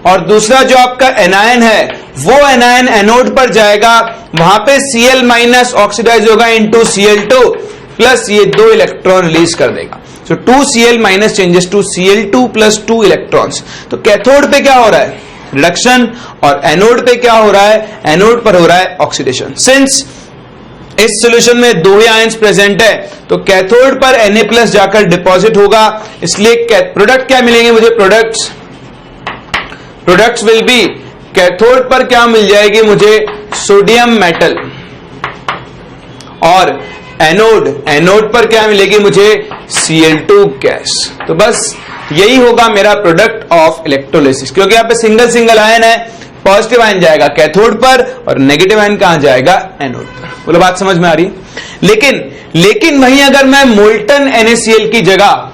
S1: और दूसरा जो आपका एनायन है वो एनायन एनोड पर जाएगा, वहां पे Cl- ऑक्सीडाइज होगा इनटू Cl2 प्लस ये 2 इलेक्ट्रॉन रिलीज कर देगा। So 2Cl- changes to Cl2 plus 2 electrons. तो कैथोड पे क्या हो रहा है, रिडक्शन, और एनोड पे क्या हो रहा है, एनोड पर हो रहा है ऑक्सीडेशन। सिंस इस सॉल्यूशन में 2 ही आयंस प्रेजेंट है तो कैथोड पर Na+ जाकर डिपॉजिट होगा, इसलिए प्रोडक्ट क्या मिलेंगे मुझे, प्रोडक्ट्स विल बी, कैथोड पर क्या मिल जाएगी मुझे, सोडियम मेटल, और एनोड पर क्या मिलेगी मुझे, Cl2 गैस। तो बस यही होगा मेरा प्रोडक्ट ऑफ इलेक्ट्रोलिसिस, क्योंकि यहाँ पे सिंगल आयन है, पॉजिटिव आयन जाएगा कैथोड पर और नेगेटिव आयन कहां जाएगा, एनोड पर। बोलो बात समझ में आ रही है। लेकिन वहीं अगर मैं मोल्टन NaCl की जगह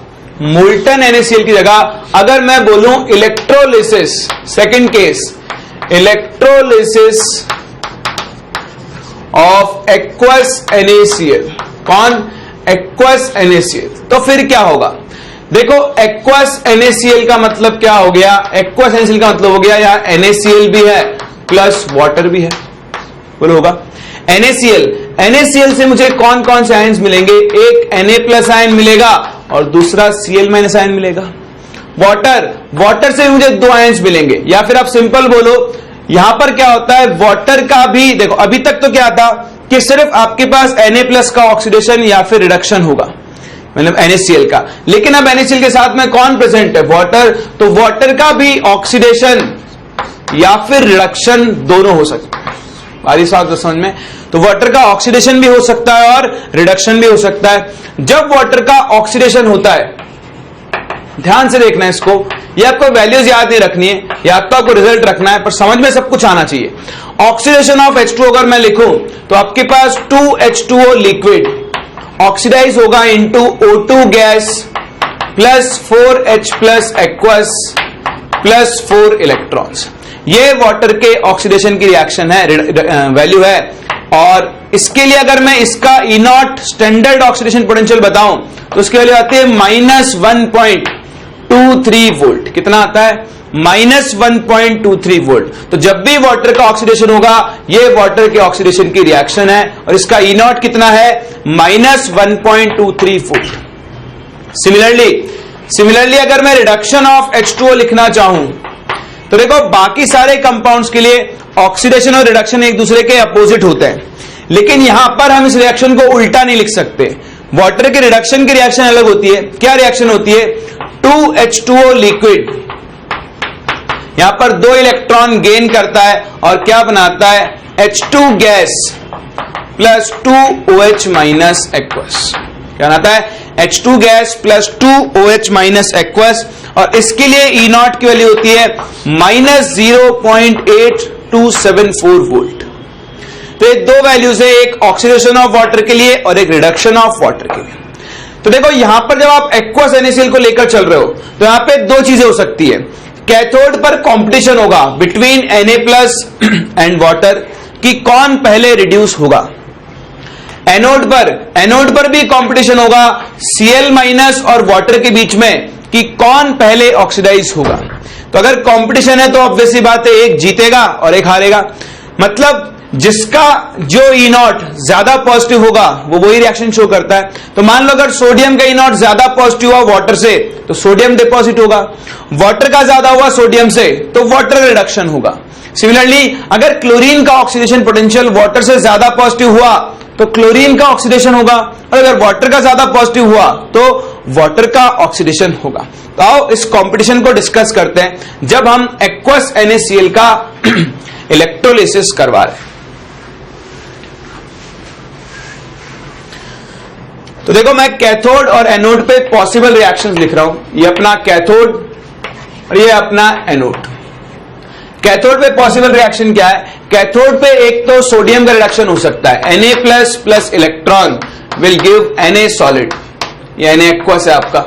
S1: अगर मैं बोलूं electrolysis, second case, electrolysis of aqueous NaCl, कौन, एक्वस NaCl, तो फिर क्या होगा, देखो एक्वस NaCl का मतलब क्या हो गया, एक्वस NaCl का मतलब हो गया यहां NaCl भी है प्लस वाटर भी है, बोलो होगा। NaCl से मुझे कौन कौन से आयंस मिलेंगे, एक Na+ आयन मिलेगा और दूसरा Cl- आयन मिलेगा। वाटर से मुझे 2 आयंस मिलेंगे, या फिर आप सिंपल बोलो यहां पर क्या होता है, वाटर का भी देखो अभी तक तो क्या था कि सिर्फ आपके पास Na+ का ऑक्सीडेशन या फिर रिडक्शन होगा, मतलब NaCl का, लेकिन अब NaCl के साथ में कौन प्रेजेंट है, वाटर, तो वाटर का भी ऑक्सीडेशन या फिर रिडक्शन दोनों हो सकता है। बारी साहब समझ में, तो वाटर का ऑक्सीडेशन भी हो सकता है और रिडक्शन भी हो सकता है। जब वाटर का ऑक्सीडेशन होता है, ध्यान से देखना है इसको, ये आपको वैल्यूज याद नहीं रखनी है, या तो आपको रिजल्ट रखना है, पर समझ में सब कुछ आना चाहिए। ऑक्सीडेशन ऑफ H2 अगर मैं लिखूं तो आपके पास 2H2O लिक्विड ऑक्सीडाइज होगा into O2 gas plus 4H+ aqueous plus 4 electrons. ये वाटर के ऑक्सीडेशन की रिएक्शन है, वैल्यू है। और इसके लिए अगर मैं इसका E0 स्टैंडर्ड ऑक्सीडेशन पोटेंशियल बताऊं तो उसकी वैल्यू आती है -1.23 वोल्ट। कितना आता है, -1.23 वोल्ट। तो जब भी वाटर का ऑक्सीडेशन होगा, ये वाटर के ऑक्सीडेशन की रिएक्शन है और इसका E0 कितना है, -1.23 वोल्ट। सिमिलरली अगर मैं रिडक्शन ऑफ H2O लिखना चाहूं तो देखो बाकी सारे कंपाउंड्स के लिए ऑक्सीडेशन और रिडक्शन एक दूसरे के अपोजिट होते हैं, लेकिन यहां पर हम इस रिएक्शन को उल्टा नहीं लिख सकते। वाटर के रिडक्शन की रिएक्शन अलग होती है। क्या रिएक्शन होती है, 2H2O लिक्विड यहां पर 2 इलेक्ट्रॉन गेन करता है और क्या बनाता है, H2 gas plus 2OH- aqueous. क्या बनाता है, H2 gas plus 2OH- aqueous, और इसके लिए E0 की वैल्यू होती है -0.8274 वोल्ट। तो ये 2 वैल्यूज है, एक ऑक्सीडेशन ऑफ वाटर के लिए और एक रिडक्शन ऑफ वाटर के लिए। तो देखो यहां पर जब आप एक्वस NaCl को लेकर चल रहे हो तो यहां पे 2 चीजें हो सकती है। कैथोड पर कंपटीशन होगा बिटवीन Na+ एंड वाटर कि कौन पहले रिड्यूस होगा। एनोड पर भी कंपटीशन होगा Cl- और वाटर के बीच में कि कौन पहले ऑक्सीडाइज होगा। तो अगर कंपटीशन है तो ऑब्वियसली बात है, एक जीतेगा और एक हारेगा। मतलब जिसका जो E0 ज्यादा पॉजिटिव होगा वो वही रिएक्शन शो करता है। तो मान लो अगर सोडियम का E0 ज्यादा पॉजिटिव हुआ वाटर से तो सोडियम डिपॉजिट होगा, वाटर का ज्यादा हुआ सोडियम से तो वाटर रिडक्शन होगा। सिमिलरली अगर क्लोरीन का ऑक्सीडेशन पोटेंशियल वाटर से ज्यादा पॉजिटिव हुआ तो क्लोरीन का ऑक्सीडेशन होगा, और अगर वाटर का ज्यादा पॉजिटिव हुआ तो वाटर का ऑक्सीडेशन होगा। तो आओ इस कंपटीशन को डिस्कस करते हैं जब हम एक्वस NaCl का इलेक्ट्रोलिसिस करवा रहे हैं। तो देखो मैं कैथोड और एनोड पे पॉसिबल रिएक्शंस लिख रहा हूं, ये अपना कैथोड और ये अपना एनोड। कैथोड पे पॉसिबल रिएक्शन क्या है, कैथोड पे एक तो सोडियम का रिडक्शन हो सकता है, Na+ plus electron will give Na solid, ये Na एक्वस है आपका।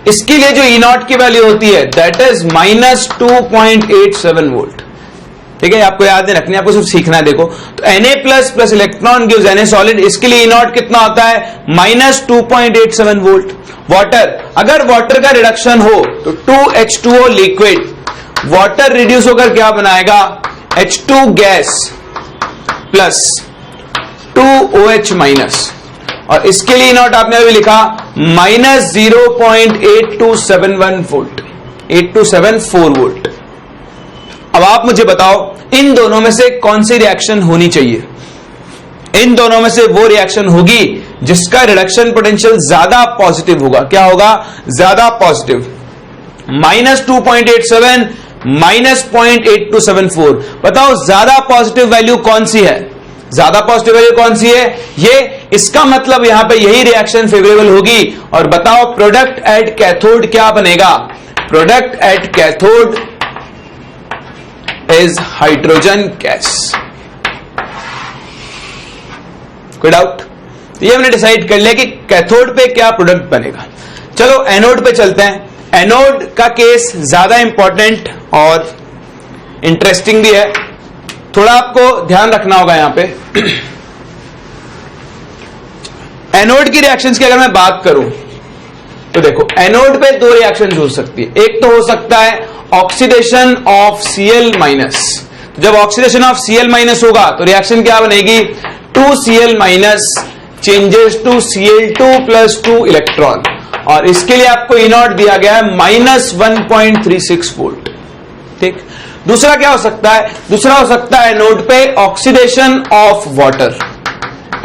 S1: इसके लिए जो E0 की वैल्यू होती है दैट इज -2.87 वोल्ट। ठीक है, आपको याद नहीं रखनी, आपको सिर्फ सीखना है। देखो तो Na+ plus electron gives Na solid, इसके लिए E0 कितना होता है, -2.87 वोल्ट। वाटर, अगर वाटर का रिडक्शन हो तो 2H2O लिक्विड, वाटर रिड्यूस होकर क्या बनाएगा, H2 गैस प्लस 2OH-, और इसके लिए E0 आपने अभी लिखा -0.8271 वोल्ट, 8274 वोल्ट। अब आप मुझे बताओ इन दोनों में से कौन सी रिएक्शन होनी चाहिए। इन दोनों में से वो रिएक्शन होगी जिसका रिडक्शन पोटेंशियल ज्यादा पॉजिटिव होगा। क्या होगा, ज्यादा पॉजिटिव। -2.87 -0.8274, बताओ ज्यादा पॉजिटिव वैल्यू कौन सी है, ज्यादा पॉजिटिव वैल्यू कौन सी है, ये इसका मतलब यहां पे यही रिएक्शन फेवरेबल होगी। और बताओ प्रोडक्ट एट कैथोड क्या बनेगा, product at cathode is hydrogen gas. कोई डाउट, ये हमने डिसाइड कर लिया कि कैथोड पे क्या प्रोडक्ट बनेगा। चलो एनोड पे चलते हैं। एनोड का केस ज्यादा इंपॉर्टेंट और इंटरेस्टिंग भी है, थोड़ा आपको ध्यान रखना होगा यहां पे। एनोड की रिएक्शंस की अगर मैं बात करूं तो देखो एनोड पे दो रिएक्शन हो सकती है, एक तो हो सकता है ऑक्सीडेशन ऑफ Cl माइनस। जब ऑक्सीडेशन ऑफ Cl माइनस होगा तो रिएक्शन क्या बनेगी, 2Cl minus changes to Cl2 plus 2 electron, और इसके लिए आपको E नॉट दिया गया है -1.36 वोल्ट। ठीक, दूसरा क्या हो सकता है, दूसरा हो सकता है एनोड पे ऑक्सीडेशन ऑफ वाटर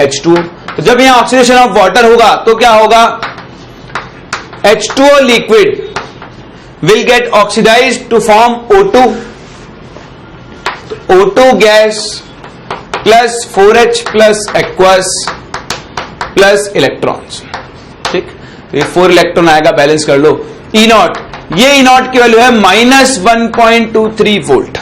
S1: H2O। तो जब यहां ऑक्सीडेशन ऑफ वाटर होगा तो क्या होगा, H2O liquid will get oxidised to form O2, तो O2 gas plus 4H plus aqueous plus electrons. ठीक, तो ये 4 इलेक्ट्रॉन आएगा, बैलेंस कर लो। E नॉट, ये E नॉट की वैल्यू है -1.23 वोल्ट।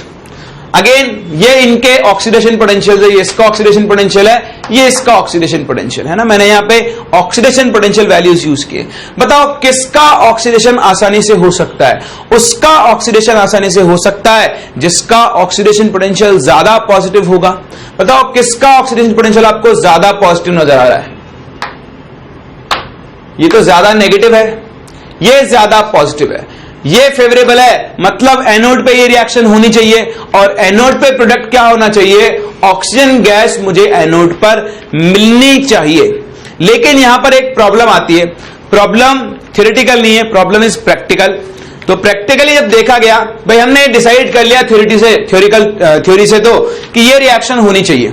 S1: अगेन ये इनके ऑक्सीडेशन पोटेंशियल है, ये इसका ऑक्सीडेशन पोटेंशियल है, ये इसका ऑक्सीडेशन पोटेंशियल है ना। मैंने यहां पे ऑक्सीडेशन पोटेंशियल वैल्यूज यूज किए। बताओ किसका ऑक्सीडेशन आसानी से हो सकता है, उसका ऑक्सीडेशन आसानी से हो सकता है जिसका ऑक्सीडेशन पोटेंशियल ज्यादा पॉजिटिव होगा। बताओ किसका ऑक्सीडेशन पोटेंशियल आपको ज्यादा पॉजिटिव नजर आ रहा है, ये तो ज्यादा नेगेटिव है, ये ज्यादा पॉजिटिव है, ये फेवरेबल है, मतलब एनोड पे ये रिएक्शन होनी चाहिए और एनोड पे प्रोडक्ट क्या होना चाहिए, ऑक्सीजन गैस मुझे एनोड पर मिलनी चाहिए। लेकिन यहां पर एक प्रॉब्लम आती है, प्रॉब्लम थ्योरेटिकल नहीं है, प्रॉब्लम इज प्रैक्टिकल। तो प्रैक्टिकली जब देखा गया, भाई हमने डिसाइड कर लिया थ्योरी से तो कि ये रिएक्शन होनी चाहिए,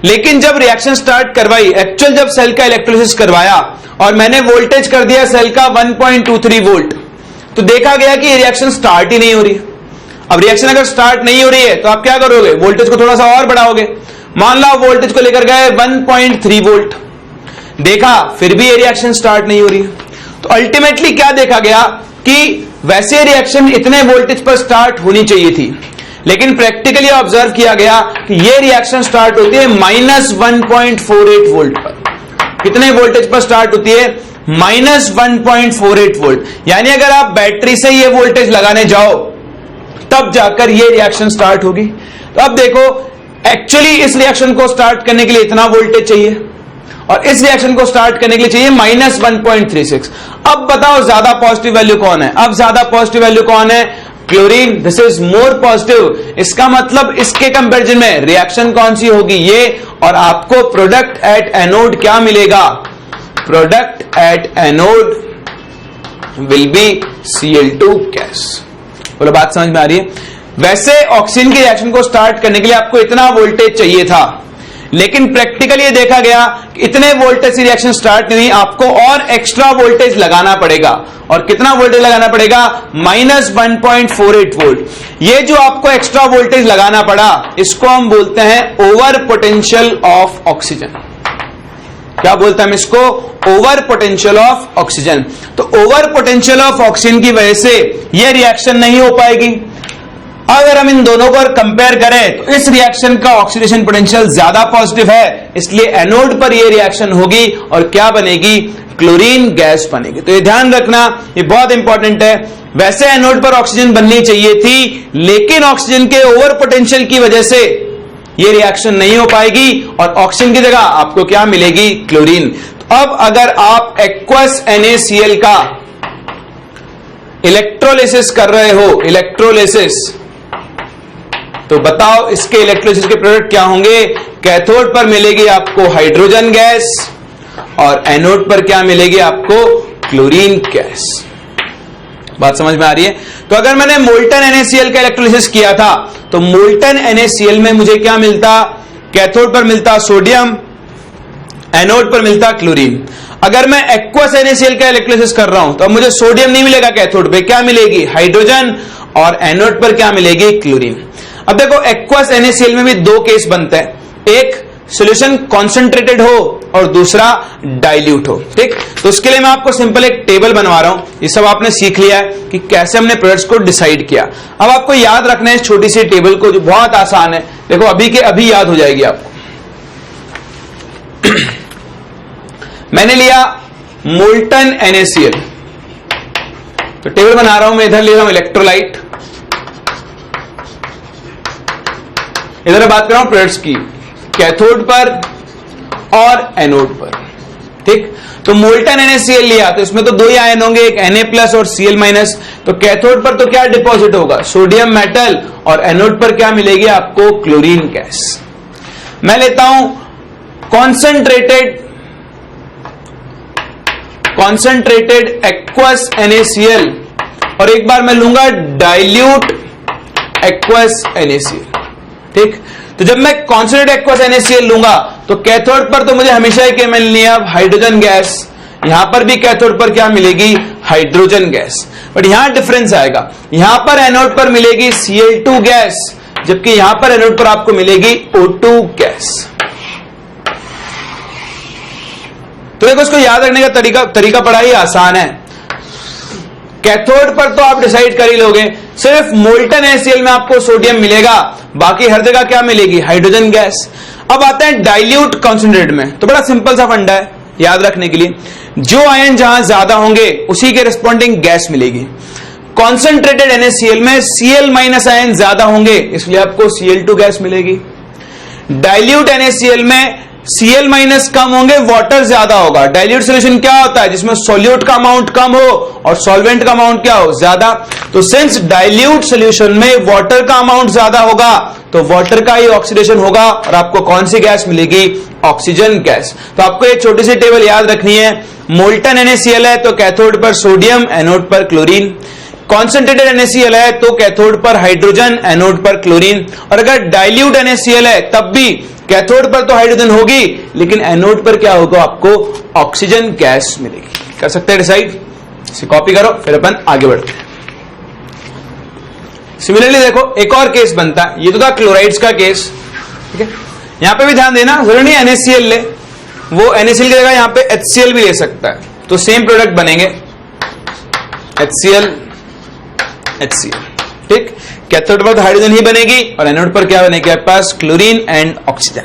S1: लेकिन जब रिएक्शन स्टार्ट करवाई, एक्चुअल जब सेल का इलेक्ट्रोलिसिस करवाया और मैंने वोल्टेज कर दिया सेल का 1.23 वोल्ट, तो देखा गया कि ये रिएक्शन स्टार्ट ही नहीं हो रही है। अब रिएक्शन अगर स्टार्ट नहीं हो रही है तो आप क्या करोगे, वोल्टेज को थोड़ा सा और बढ़ाओगे। मान लो वोल्टेज को लेकर गए 1.3 वोल्ट, देखा फिर भी ये रिएक्शन स्टार्ट नहीं हो रही है। तो अल्टीमेटली क्या देखा गया कि वैसे रिएक्शन इतने वोल्टेज पर स्टार्ट होनी चाहिए थी, लेकिन प्रैक्टिकली ऑब्जर्व किया गया कि ये रिएक्शन स्टार्ट होती है -1.48 वोल्ट पर। कितने वोल्टेज पर स्टार्ट होती है, -1.48 वोल्ट। यानी अगर आप बैटरी से ये वोल्टेज लगाने जाओ तब जाकर ये रिएक्शन स्टार्ट होगी। तो अब देखो एक्चुअली इस रिएक्शन को स्टार्ट करने के लिए इतना वोल्टेज चाहिए और इस रिएक्शन को स्टार्ट करने के लिए चाहिए -1.36। अब बताओ ज्यादा पॉजिटिव वैल्यू कौन है, अब ज्यादा पॉजिटिव वैल्यू कौन है, chlorine, this is more positive. इसका मतलब इसके कंपैरिजन में रिएक्शन कौन सी होगी, ये, और आपको प्रोडक्ट एट एनोड क्या मिलेगा, product at anode will be Cl2 gas. बोलो बात समझ में आ रही है। वैसे ऑक्सीजन की रिएक्शन को स्टार्ट करने के लिए आपको इतना वोल्टेज चाहिए था, लेकिन प्रैक्टिकली देखा गया कि इतने वोल्टेज से रिएक्शन स्टार्ट नहीं हुई, आपको और एक्स्ट्रा वोल्टेज लगाना पड़ेगा। और कितना वोल्टेज लगाना पड़ेगा, -1.48 वोल्ट। ये जो आपको एक्स्ट्रा वोल्टेज लगाना पड़ा, इसको हम बोलते हैं ओवर पोटेंशियल ऑफ ऑक्सीजन। क्या बोलते हैं हम इसको, ओवर पोटेंशियल ऑफ ऑक्सीजन। तो ओवर पोटेंशियल ऑफ ऑक्सीजन की वजह से यह रिएक्शन नहीं हो पाएगी। अगर हम इन दोनों को कंपेयर करें तो इस रिएक्शन का ऑक्सीडेशन पोटेंशियल ज्यादा पॉजिटिव है, इसलिए एनोड पर यह रिएक्शन होगी और क्या बनेगी, क्लोरीन गैस बनेगी। तो ये ध्यान रखना, ये बहुत इंपॉर्टेंट है। वैसे एनोड पर ऑक्सीजन बननी चाहिए थी, लेकिन ऑक्सीजन के ओवर पोटेंशियल की वजह से ये रिएक्शन नहीं हो पाएगी और ऑक्सीजन की जगह आपको क्या मिलेगी, क्लोरीन। तो अब अगर आप एक्वस NaCl का इलेक्ट्रोलिसिस कर रहे हो, इलेक्ट्रोलिसिस, तो बताओ इसके इलेक्ट्रोलिसिस के प्रोडक्ट क्या होंगे, कैथोड पर मिलेगी आपको हाइड्रोजन गैस और एनोड पर क्या मिलेगी आपको, क्लोरीन गैस। बात समझ में आ रही है। तो अगर मैंने मोल्टन NaCl का इलेक्ट्रोलिसिस किया था तो मोल्टन NaCl में मुझे क्या मिलता, कैथोड पर मिलता सोडियम, एनोड पर मिलता क्लोरीन। अगर मैं एक्वस NaCl का इलेक्ट्रोलिसिस कर रहा हूं तो अब मुझे सोडियम नहीं मिलेगा, कैथोड पे क्या मिलेगी, हाइड्रोजन, और एनोड पर क्या मिलेगी, क्लोरीन। अब देखो एक्वस NaCl में भी दो केस बनते हैं, एक सॉल्यूशन कॉन्सेंट्रेटेड हो और दूसरा डाइल्यूट हो। ठीक, तो उसके लिए मैं आपको सिंपल एक टेबल बनवा रहा हूं। ये सब आपने सीख लिया है कि कैसे हमने प्रोडक्ट्स को डिसाइड किया। अब आपको याद रखना है इस छोटी सी टेबल को, जो बहुत आसान है। देखो अभी के अभी याद हो जाएगी आपको। मैंने लिया मोल्टन NaCl, तो टेबल बना रहा हूं मैं, इधर ले रहा हूं इलेक्ट्रोलाइट, इधर बात कर रहा हूं प्रोडक्ट्स की, कैथोड पर और एनोड पर। ठीक। तो मोल्टन NaCl लिया तो इसमें तो दो ही आयन होंगे, एक Na+ और Cl-। तो कैथोड पर तो क्या डिपॉजिट होगा, सोडियम मेटल, और एनोड पर क्या मिलेगी आपको, क्लोरीन गैस। मैं लेता हूं कॉन्सेंट्रेटेड एक्वस NaCl और एक बार मैं लूंगा डाइल्यूट एक्वस NaCl। ठीक। तो जब मैं कॉन्सेंट्रेटेड एक्वस NaCl लूंगा तो कैथोड पर तो मुझे हमेशा ही क्या मिलनी है, अब हाइड्रोजन गैस। यहां पर भी कैथोड पर क्या मिलेगी, हाइड्रोजन गैस। बट यहां डिफरेंस आएगा, यहां पर एनोड पर मिलेगी Cl2 गैस, जबकि यहां पर एनोड पर आपको मिलेगी O2 गैस। तो देखो इसको याद रखने का तरीका बड़ा ही आसान है। कैथोड पर तो आप डिसाइड कर ही लोगे, सिर्फ मोल्टन NaCl में आपको सोडियम मिलेगा, बाकी हर जगह क्या मिलेगी, हाइड्रोजन गैस। अब आते हैं डाइल्यूट कॉन्सेंट्रेट में, तो बड़ा सिंपल सा फंडा है याद रखने के लिए, जो आयन जहां ज्यादा होंगे उसी के रिस्पॉन्डिंग गैस मिलेगी। कॉन्सेंट्रेटेड NaCl में Cl- आयन ज्यादा होंगे, इसलिए आपको Cl2 गैस मिलेगी। डाइल्यूट NaCl में Cl- कम होंगे, वाटर ज्यादा होगा। डाइल्यूट सोल्यूशन क्या होता है, जिसमें सोल्यूट का अमाउंट कम हो और सॉल्वेंट का अमाउंट क्या हो, ज्यादा। तो सिंस डाइल्यूट सोल्यूशन में वाटर का अमाउंट ज्यादा होगा तो वाटर का ही ऑक्सीडेशन होगा और आपको कौन सी गैस मिलेगी, ऑक्सीजन गैस। तो आपको एक छोटी सी टेबल याद रखनी है, मोल्टन NaCl है तो कैथोड पर सोडियम, एनोड पर क्लोरीन। कॉन्सेंट्रेटेड NaCl है तो कैथोड पर हाइड्रोजन, एनोड पर क्लोरीन। और अगर डाइल्यूट NaCl है तब भी कैथोड पर तो हाइड्रोजन होगी, लेकिन एनोड पर क्या होगा, आपको ऑक्सीजन गैस मिलेगी। कर सकते हैं डिसाइड, इसे कॉपी करो फिर अपन आगे बढ़ते हैं। सिमिलरली देखो एक और केस बनता है, ये तो था क्लोराइड्स का केस, ठीक है। यहां पे भी ध्यान देना, जरूरी नहीं NaCl ले, वो NaCl की जगह यहां पे HCl भी ले सकता है, तो सेम प्रोडक्ट बनेंगे HCl, ठीक। कैथोड पर हाइड्रोजन ही बनेगी और एनोड पर क्या बनेगी आपके पास, क्लोरीन एंड ऑक्सीजन।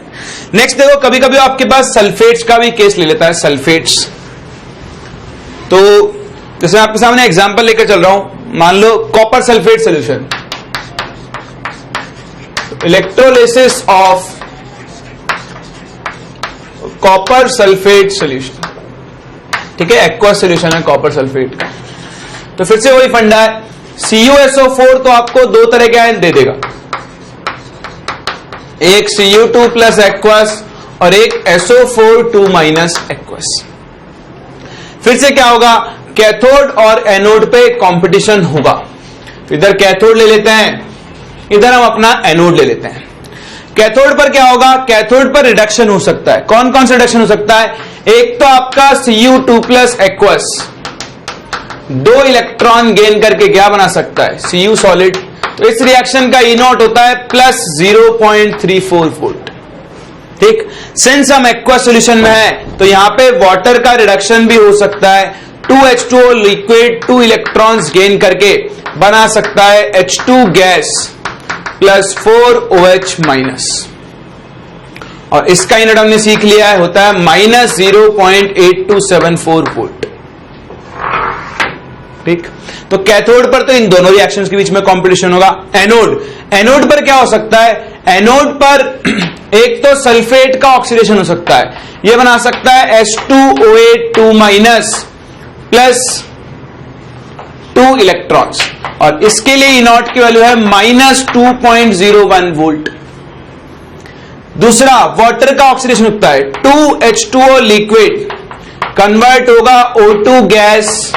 S1: नेक्स्ट देखो कभी कभी आपके पास सल्फेट्स का भी केस ले लेता है, सल्फेट्स। तो जैसे मैं आपके सामने एग्जांपल लेकर चल रहा हूं, मान लो copper sulphate solution, electrolysis of copper sulphate solution, ठीक है, एक्वस सॉल्यूशन है कॉपर सल्फेट का। तो फिर से वही फंडा है, CuSO4 तो आपको दो तरह के आयन दे देगा, एक Cu2 प्लस एक्वस और एक SO4 एक्वस। फिर से क्या होगा, कैथोड और एनोड पे कंपटीशन होगा। तो इधर कैथोड ले लेते हैं, इधर हम अपना एनोड ले लेते हैं। कैथोड पर क्या होगा, कैथोड पर रिडक्शन हो सकता है। कौन कौन सा रिडक्शन हो सकता है, एक तो आपका Cu2 plus aqueous 2 electron gain करके क्या बना सकता है, Cu सॉलिड। तो इस रिएक्शन का E0 होता है प्लस 0.34 वोल्ट, ठीक। सिंस हम एक्वस सॉल्यूशन में है तो यहां पे वाटर का रिडक्शन भी हो सकता है, 2H2O लिक्विड 2 इलेक्ट्रॉन्स गेन करके बना सकता है H2 गैस प्लस 4OH-। और इसका यूनिट हमने सीख लिया है, होता है माइनस 0.8274 वोल्ट, ठीक। तो कैथोड पर तो इन दोनों रिएक्शंस के बीच में कंपटीशन होगा। एनोड पर क्या हो सकता है, एनोड पर एक तो सल्फेट का ऑक्सीडेशन हो सकता है, यह बना सकता है H2OH2- प्लस 2 इलेक्ट्रॉन्स, और इसके लिए E0 की वैल्यू है माइनस 2.01 वोल्ट। दूसरा वाटर का ऑक्सीडेशन होता है, 2H2O लिक्विड कन्वर्ट होगा O2 gas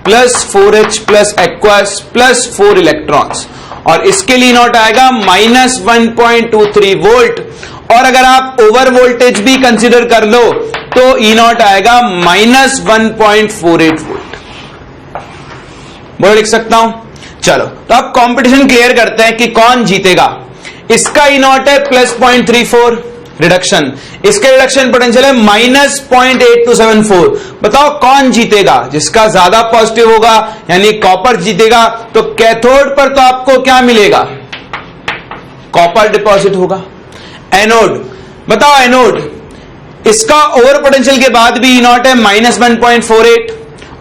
S1: plus 4H plus aqueous plus 4 electrons, और इसके लिए नॉट आएगा माइनस 1.23 वोल्ट। और अगर आप ओवर वोल्टेज भी कंसीडर कर लो तो E0 आएगा माइनस 1.48 वोल्ट। बोलो लिख सकता हूं, चलो तो अब कंपटीशन क्लियर करते हैं कि कौन जीतेगा। इसका E0 है प्लस 0.34 रिडक्शन, इसके रिडक्शन पोटेंशियल है माइनस 0.8274। बताओ कौन जीतेगा, जिसका ज्यादा पॉजिटिव होगा यानी कॉपर जीतेगा। तो कैथोड पर तो आपको क्या मिलेगा, कॉपर डिपॉजिट होगा। एनोड, बताओ एनोड, इसका ओवर पोटेंशियल के बाद भी E0 है माइनस 1.48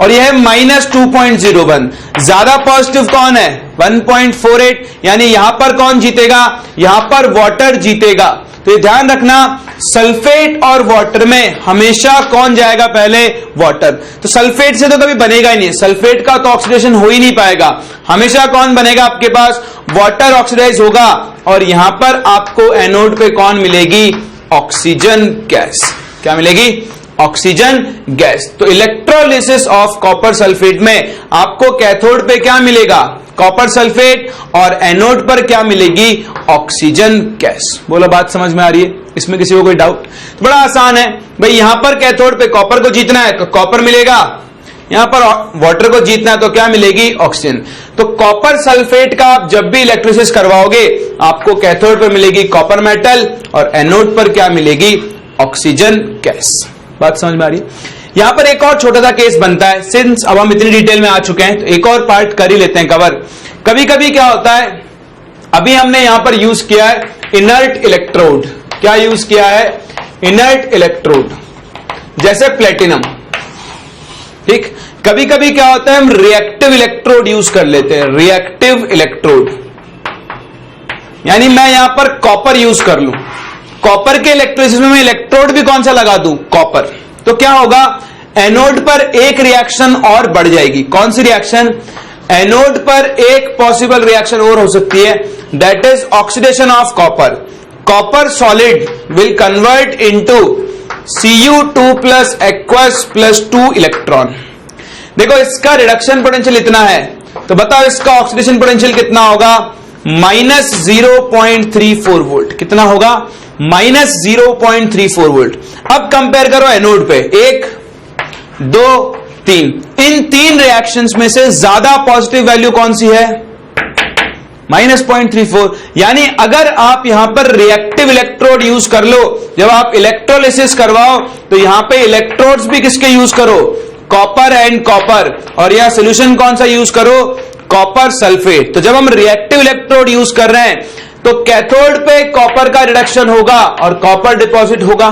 S1: और यह है माइनस 2.01। ज्यादा पॉजिटिव कौन है, 1.48, यानी यहां पर कौन जीतेगा, यहां पर वाटर जीतेगा। तो ये ध्यान रखना, सल्फेट और वाटर में हमेशा कौन जाएगा पहले? वाटर। तो सल्फेट से तो कभी बनेगा ही नहीं, सल्फेट का तो ऑक्सीडेशन हो ही नहीं पाएगा, हमेशा कौन बनेगा आपके पास? वाटर ऑक्सीडाइज होगा, और यहां पर आपको एनोड पे कौन मिलेगी? Oxygen gas. क्या मिलेगी? Oxygen gas. तो इलेक्ट्रोलिसिस ऑफ कॉपर सल्फेट में आपको कैथोड पे क्या मिलेगा? कॉपर सल्फेट, और एनोड पर क्या मिलेगी? Oxygen gas. बोलो बात समझ में आ रही है? इसमें किसी को कोई डाउट? तो बड़ा आसान है भाई, यहां पर कैथोड पे कॉपर को जीतना है तो कॉपर मिलेगा, यहां पर वाटर को जीतना है तो क्या मिलेगी? ऑक्सीजन। तो कॉपर सल्फेट का आप जब भी इलेक्ट्रोलिसिस करवाओगे आपको कैथोड पर मिलेगी कॉपर मेटल, और एनोड पर क्या मिलेगी? Oxygen gas. बात समझ में आ रही है? यहां पर एक और छोटा सा केस बनता है, सिंस अब हम इतनी डिटेल में आ चुके हैं तो एक और पार्ट कर ही लेते हैं कवर। कभी कभी क्या होता है, अभी हमने यहां पर यूज किया है इनर्ट इलेक्ट्रोड। क्या यूज किया है? इनर्ट इलेक्ट्रोड, जैसे प्लेटिनम। ठीक, कभी कभी क्या होता है, हम रिएक्टिव इलेक्ट्रोड यूज कर लेते हैं, रिएक्टिव इलेक्ट्रोड। यानी मैं यहां पर कॉपर यूज कर लूं, कॉपर के इलेक्ट्रोलिसिस में मैं इलेक्ट्रोड भी कौन सा लगा दूं? कॉपर। तो क्या होगा? एनोड पर एक रिएक्शन और बढ़ जाएगी। कौन सी रिएक्शन? एनोड पर एक पॉसिबल रिएक्शन और हो सकती है, that is oxidation of copper. Copper solid will convert into Cu2 plus aqueous plus 2 electron. देखो इसका रिडक्शन पोटेंशियल इतना है, तो बताओ इसका ऑक्सीडेशन पोटेंशियल कितना होगा? -0.34 वोल्ट। कितना होगा? -0.34 वोल्ट। अब कंपेयर करो एनोड पे, 1 2 3, इन 3 रिएक्शंस में से ज्यादा पॉजिटिव वैल्यू कौन सी है? -0.34। यानी अगर आप यहां पर रिएक्टिव इलेक्ट्रोड यूज कर लो, जब आप इलेक्ट्रोलिसिस करवाओ तो यहां पे इलेक्ट्रोड्स भी किसके यूज करो? Copper and copper. और यह सोल्यूशन कौन सा यूज करो? Copper sulphate. तो जब हम रिएक्टिव इलेक्ट्रोड यूज कर रहे हैं तो कैथोड पे कॉपर का रिडक्शन होगा और कॉपर डिपॉजिट होगा,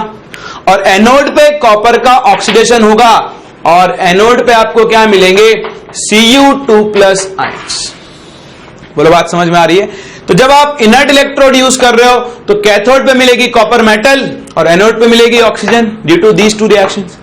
S1: और एनोड पे कॉपर का ऑक्सीडेशन होगा, और एनोड पे आपको क्या मिलेंगे? Cu2 plus ions. बोलो बात समझ में आ रही है? तो जब आप इनर्ट इलेक्ट्रोड यूज कर रहे हो तो कैथोड पे मिलेगी कॉपर मेटल और एनोड पे मिलेगी oxygen due to these 2 reactions.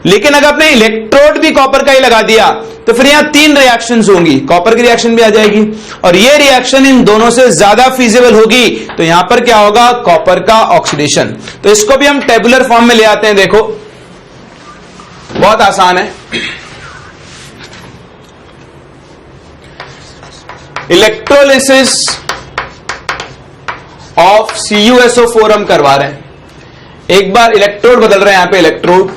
S1: लेकिन अगर आपने इलेक्ट्रोड भी कॉपर का ही लगा दिया तो फिर यहां 3 रिएक्शंस होंगी, कॉपर की रिएक्शन भी आ जाएगी, और ये रिएक्शन इन दोनों से ज्यादा फीजिबल होगी, तो यहां पर क्या होगा? कॉपर का ऑक्सीडेशन। तो इसको भी हम टेबुलर फॉर्म में ले आते हैं। देखो बहुत आसान है, इलेक्ट्रोलिसिस ऑफ CuSO4 हम करवा रहे हैं। एक बार इलेक्ट्रोड बदल रहे हैं, यहां पे इलेक्ट्रोड,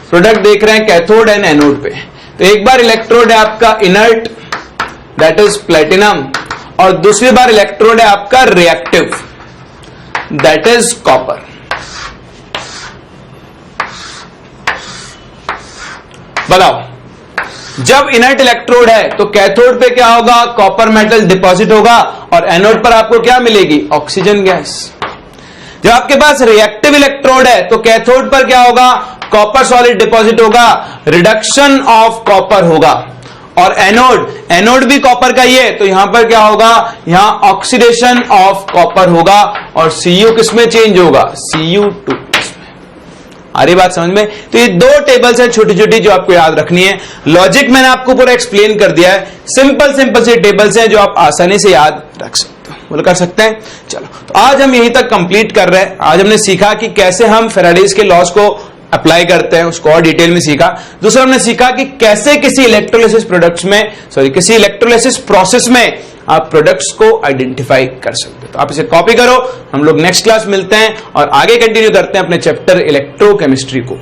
S1: प्रोडक्ट देख रहे हैं कैथोड एंड एनोड पे। तो एक बार इलेक्ट्रोड है आपका इनर्ट, दैट इज प्लेटिनम, और दूसरी बार इलेक्ट्रोड है आपका रिएक्टिव, दैट इज कॉपर। बताओ, जब इनर्ट इलेक्ट्रोड है तो कैथोड पे क्या होगा? कॉपर मेटल डिपॉजिट होगा, और एनोड पर आपको क्या मिलेगी? Oxygen gas. जब आपके पास रिएक्टिव इलेक्ट्रोड है तो कैथोड पर क्या होगा? कॉपर सॉलिड डिपॉजिट होगा, रिडक्शन ऑफ कॉपर होगा, और एनोड भी कॉपर का ही है, तो यहां पर क्या होगा? यहां ऑक्सीडेशन ऑफ कॉपर होगा, और Cu किसमें चेंज होगा? Cu2। आ रही बात समझ में? तो ये 2 टेबल्स है छोटी छोटी जो आपको याद रखनी है। लॉजिक मैंने आपको पूरा एक्सप्लेन कर दिया है, सिंपल से टेबल्स हैं जो आप आसानी से याद रख सकते हो। बोलो कर सकते हैं? चलो, तो आज हम यहीं तक कंप्लीट कर रहे हैं। आज हमने सीखा कि कैसे हम फैराडेज के लॉज को अप्लाई करते हैं, उसको और डिटेल में सीखा। दूसरा हमने सीखा कि कैसे किसी इलेक्ट्रोलिसिस प्रोसेस में आप प्रोडक्ट्स को आइडेंटिफाई कर सकते हो। तो आप इसे कॉपी करो, हम लोग नेक्स्ट क्लास मिलते हैं और आगे कंटिन्यू करते हैं अपने चैप्टर इलेक्ट्रोकेमिस्ट्री को।